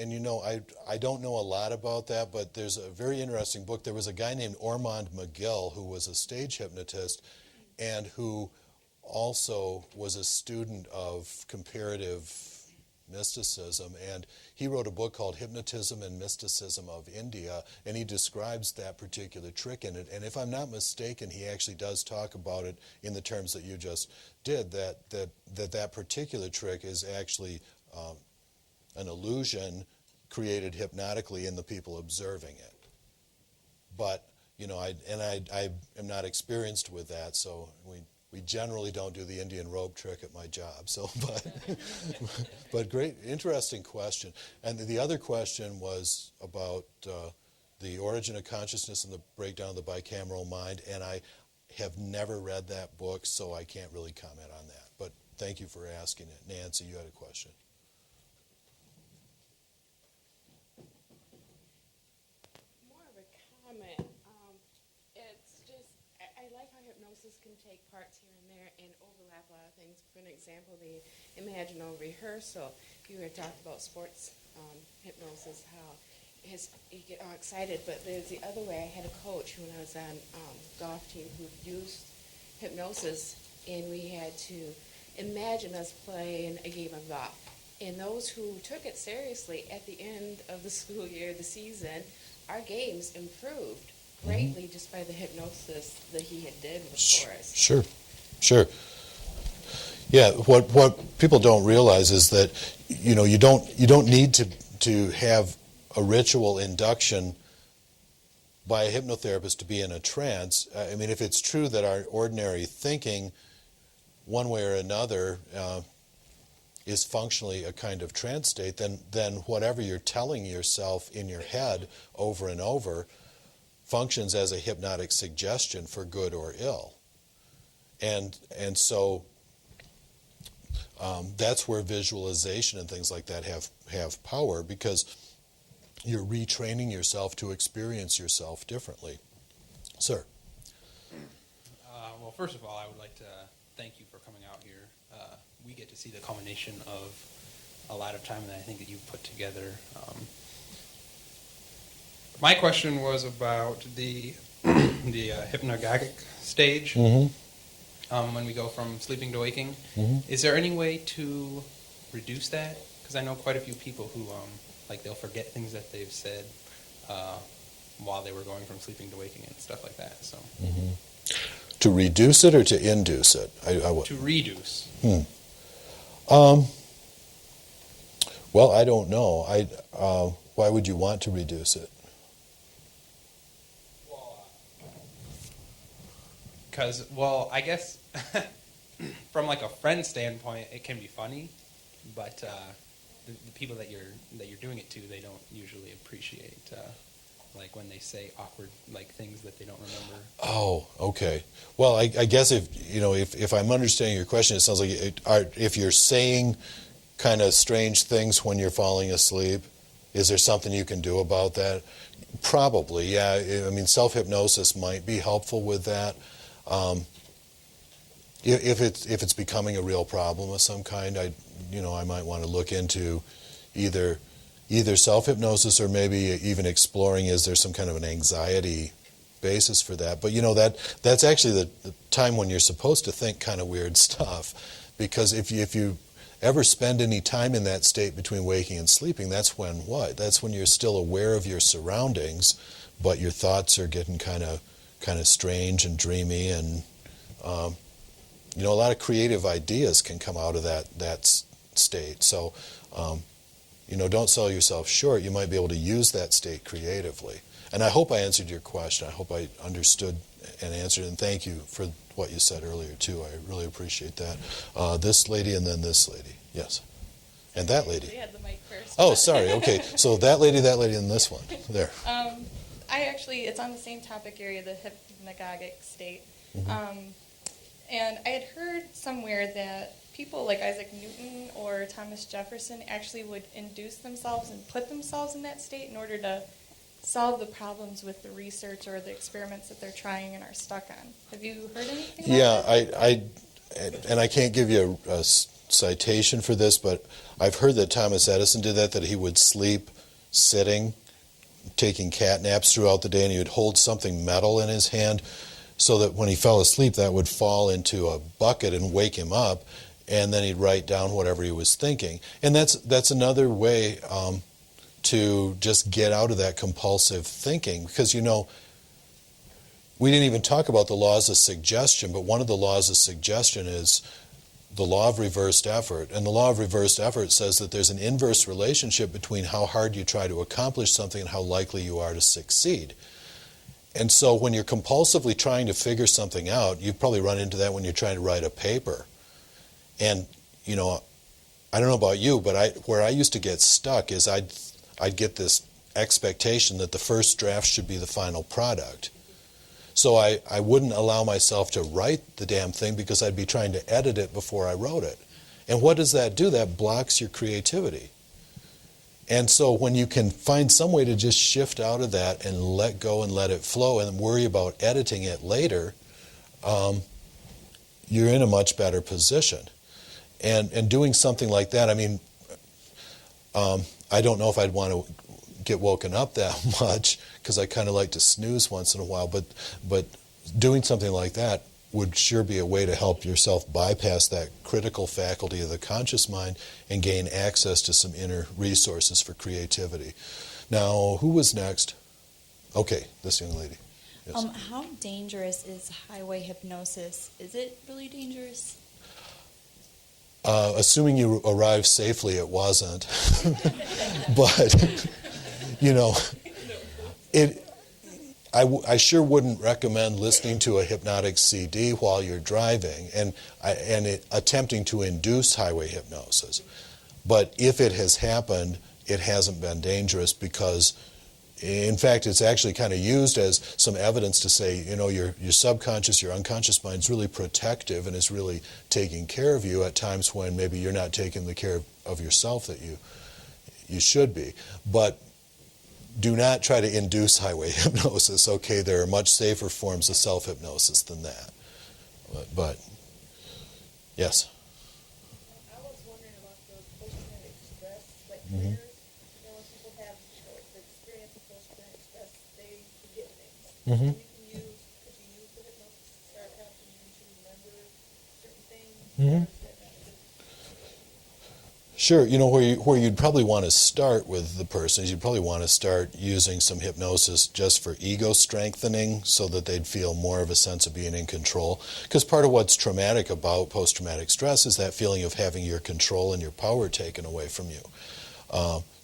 I don't know a lot about that, but there's a very interesting book. There was a guy named Ormond McGill who was a stage hypnotist and who also was a student of comparative mysticism, and he wrote a book called Hypnotism and Mysticism of India, and he describes that particular trick in it. And if I'm not mistaken, he actually does talk about it in the terms that you just did, that particular trick is actually an illusion created hypnotically in the people observing it. But I am not experienced with that, so we generally don't do the Indian rope trick at my job. So, but great, interesting question. And the other question was about the origin of consciousness and the breakdown of the bicameral mind. And I have never read that book, so I can't really comment on that. But thank you for asking it. Nancy, you had a question. More of a comment. It's just, I like how hypnosis can take parts here and there and overlap a lot of things. For an example, the Imaginal Rehearsal. You were talking about sports hypnosis, how you get all excited, but there's the other way. I had a coach when I was on golf team who used hypnosis, and we had to imagine us playing a game of golf. And those who took it seriously at the end of the school year, the season, our games improved greatly just by the hypnosis that he had did for us. Sure. Yeah, what people don't realize is that you don't need to have a ritual induction by a hypnotherapist to be in a trance. I mean, if it's true that our ordinary thinking, one way or another, is functionally a kind of trance state, then whatever you're telling yourself in your head over and over functions as a hypnotic suggestion for good or ill. And so That's where visualization and things like that have power, because you're retraining yourself to experience yourself differently. Sir. Well, first of all, I would like to thank you for coming out here. We get to see the culmination of a lot of time that I think that you've put together. My question was about the hypnagogic stage. When we go from sleeping to waking. Is there any way to reduce that? Because I know quite a few people who, they'll forget things that they've said while they were going from sleeping to waking and stuff like that. So, To reduce it or to induce it? To reduce. Well, I don't know. Why would you want to reduce it? Because, I guess from like a friend standpoint, it can be funny, but the people that you're doing it to, they don't usually appreciate like when they say awkward things that they don't remember. Oh, okay. Well, I guess if I'm understanding your question, it sounds like if you're saying kind of strange things when you're falling asleep, is there something you can do about that? Probably, yeah. I mean, self-hypnosis might be helpful with that. If it's becoming a real problem of some kind, I might want to look into either self-hypnosis or maybe even exploring, is there some kind of an anxiety basis for that. But that's actually the time when you're supposed to think kind of weird stuff, because if you ever spend any time in that state between waking and sleeping, that's when what? That's when you're still aware of your surroundings, but your thoughts are getting kind of strange and dreamy, and a lot of creative ideas can come out of that state. So don't sell yourself short. You might be able to use that state creatively. And I hope I answered your question. I hope I understood and answered, and thank you for what you said earlier too. I really appreciate that. This lady and then this lady. Yes. And that lady. They had the mic first. Oh, sorry. Okay. So that lady, and this one. There. It's on the same topic area, the hypnagogic state. And I had heard somewhere that people like Isaac Newton or Thomas Jefferson actually would induce themselves and put themselves in that state in order to solve the problems with the research or the experiments that they're trying and are stuck on. Have you heard anything about that? And I can't give you a citation for this, but I've heard that Thomas Edison did that he would sleep sitting, taking cat naps throughout the day, and he would hold something metal in his hand so that when he fell asleep, that would fall into a bucket and wake him up, and then he'd write down whatever he was thinking. And that's another way to just get out of that compulsive thinking, because we didn't even talk about the laws of suggestion, but one of the laws of suggestion is the law of reversed effort. And the law of reversed effort says that there's an inverse relationship between how hard you try to accomplish something and how likely you are to succeed. And so when you're compulsively trying to figure something out, you probably run into that when you're trying to write a paper. And, I don't know about you, but where I used to get stuck is I'd get this expectation that the first draft should be the final product. So I wouldn't allow myself to write the damn thing because I'd be trying to edit it before I wrote it. And what does that do? That blocks your creativity. And so when you can find some way to just shift out of that and let go and let it flow and worry about editing it later, you're in a much better position. And doing something like that, I don't know if I'd want to get woken up that much, because I kind of like to snooze once in a while, but doing something like that would sure be a way to help yourself bypass that critical faculty of the conscious mind and gain access to some inner resources for creativity. Now, who was next? Okay, this young lady. Yes. How dangerous is highway hypnosis? Is it really dangerous? Assuming you arrived safely, it wasn't. But, I sure wouldn't recommend listening to a hypnotic CD while you're driving and attempting to induce highway hypnosis. But if it has happened, it hasn't been dangerous, because in fact, it's actually kind of used as some evidence to say, your subconscious, your unconscious mind is really protective and is really taking care of you at times when maybe you're not taking the care of yourself that you should be. But do not try to induce highway hypnosis. Okay, there are much safer forms of self-hypnosis than that. But yes? I was wondering about those post-traumatic stress, like Mhm. triggers. When people have the experience of post-traumatic stress, they forget things. Mhm. Could you use the hypnosis to start helping you to remember certain things? Mhm. Or is that not good? Sure. Where you'd probably want to start with the person is you'd probably want to start using some hypnosis just for ego strengthening so that they'd feel more of a sense of being in control. Because part of what's traumatic about post-traumatic stress is that feeling of having your control and your power taken away from you.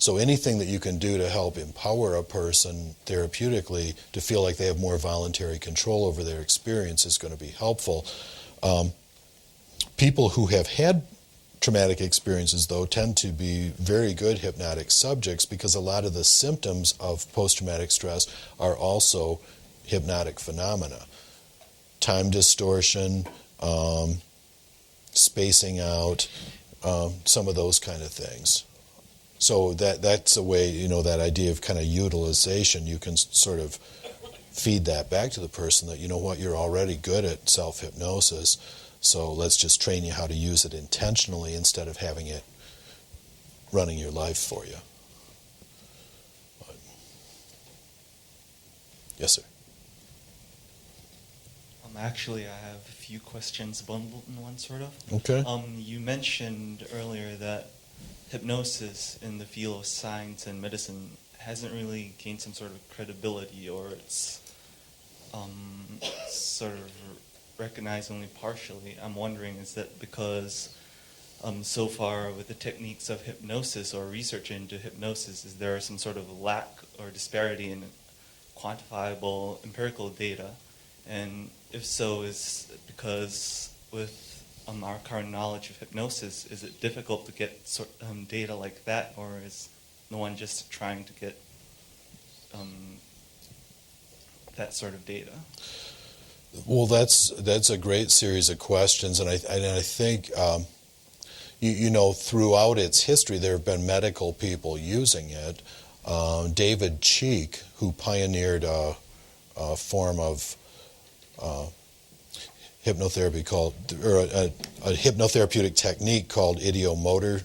So anything that you can do to help empower a person therapeutically to feel like they have more voluntary control over their experience is going to be helpful. People who have had traumatic experiences, though, tend to be very good hypnotic subjects because a lot of the symptoms of post-traumatic stress are also hypnotic phenomena. Time distortion, spacing out, some of those kind of things. So that's a way, that idea of kind of utilization, you can sort of feed that back to the person that, you're already good at self-hypnosis. So let's just train you how to use it intentionally instead of having it running your life for you. But, yes, sir. Actually, I have a few questions bundled in one, sort of. Okay. You mentioned earlier that hypnosis in the field of science and medicine hasn't really gained some sort of credibility, or it's sort of recognized only partially. I'm wondering, is that because so far with the techniques of hypnosis or research into hypnosis, is there some sort of lack or disparity in quantifiable empirical data? And if so, is it because with our current knowledge of hypnosis, is it difficult to get data like that, or is no one just trying to get that sort of data? Well, that's a great series of questions, and I think throughout its history there have been medical people using it. David Cheek, who pioneered a form of hypnotherapy a hypnotherapeutic technique called idiomotor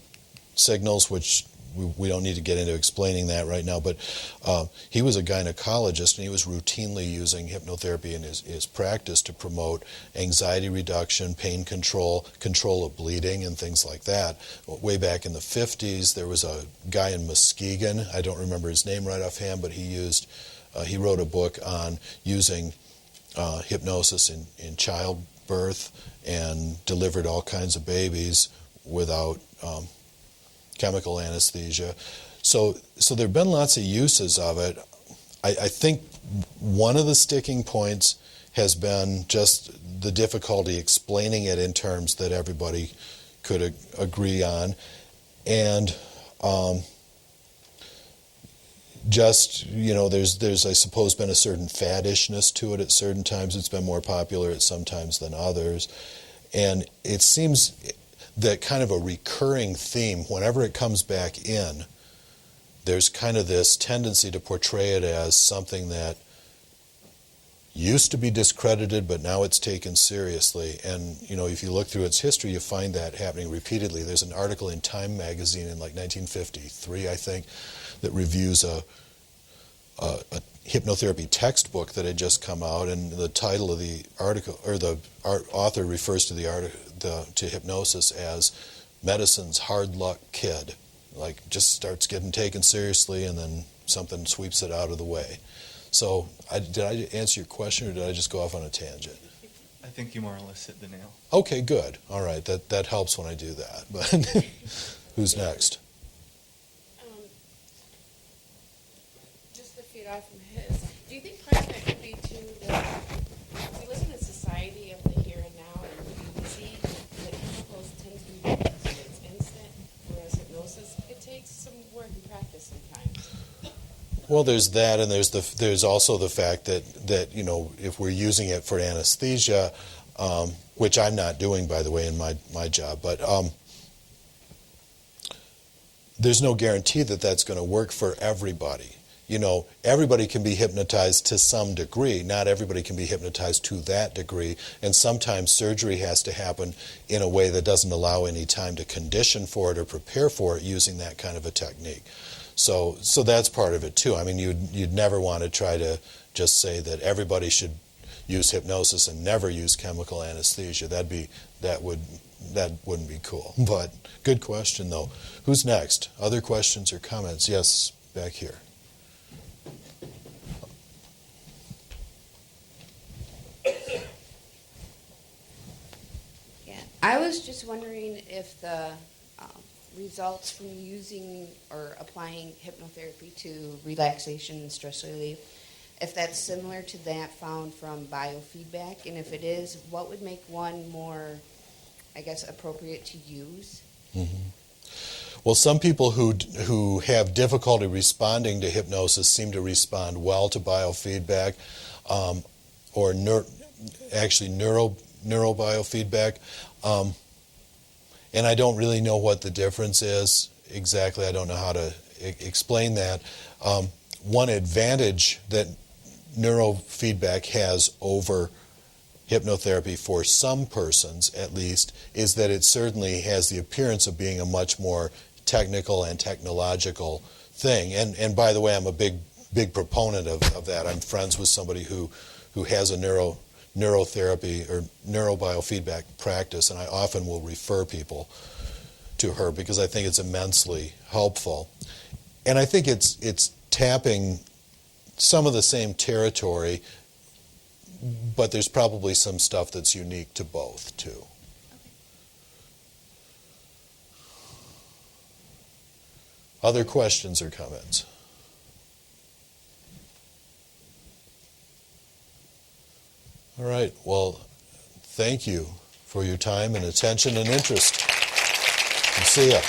signals, which we don't need to get into explaining that right now, but he was a gynecologist, and he was routinely using hypnotherapy in his practice to promote anxiety reduction, pain control, control of bleeding, and things like that. Way back in the 50s, there was a guy in Muskegon, I don't remember his name right offhand, but he wrote a book on using hypnosis in childbirth and delivered all kinds of babies without chemical anesthesia. So there have been lots of uses of it. I think one of the sticking points has been just the difficulty explaining it in terms that everybody could agree on. And there's I suppose been a certain faddishness to it at certain times. It's been more popular at some times than others. And it seems that kind of a recurring theme, whenever it comes back in, there's kind of this tendency to portray it as something that used to be discredited, but now it's taken seriously. And, if you look through its history, you find that happening repeatedly. There's an article in Time magazine in 1953, I think, that reviews a hypnotherapy textbook that had just come out, and the title of the article, or the author refers to the article, to hypnosis as medicine's hard luck kid. Like, just starts getting taken seriously and then something sweeps it out of the way. So did I answer your question, or did I just go off on a tangent? I think you more or less hit the nail. Okay, good. All right, that helps when I do that. But who's next? Just to feed off from his, do you think part of that could be too that we live in a society of the here and now and easy, that chemicals tend to be instant, whereas hypnosis, it takes some work and practice sometimes? Well, there's that, and there's also the fact that if we're using it for anesthesia, which I'm not doing, by the way, in my job, but there's no guarantee that that's going to work for everybody. Everybody can be hypnotized to some degree. Not everybody can be hypnotized to that degree. And sometimes surgery has to happen in a way that doesn't allow any time to condition for it or prepare for it using that kind of a technique. So that's part of it too. I mean, you'd never want to try to just say that everybody should use hypnosis and never use chemical anesthesia. That wouldn't be cool. But good question though. Who's next? Other questions or comments? Yes, back here. I was just wondering if the results from using or applying hypnotherapy to relaxation and stress relief, if that's similar to that found from biofeedback, and if it is, what would make one more, I guess, appropriate to use? Mm-hmm. Well, some people who have difficulty responding to hypnosis seem to respond well to biofeedback, or neurobiofeedback. And I don't really know what the difference is exactly. I don't know how to explain that. One advantage that neurofeedback has over hypnotherapy for some persons, at least, is that it certainly has the appearance of being a much more technical and technological thing. And by the way, I'm a big proponent of that. I'm friends with somebody who has a neurotherapy or neurobiofeedback practice, and I often will refer people to her because I think it's immensely helpful. And I think it's tapping some of the same territory, but there's probably some stuff that's unique to both too. Other questions or comments? All right. Well, thank you for your time and attention and interest. And see ya.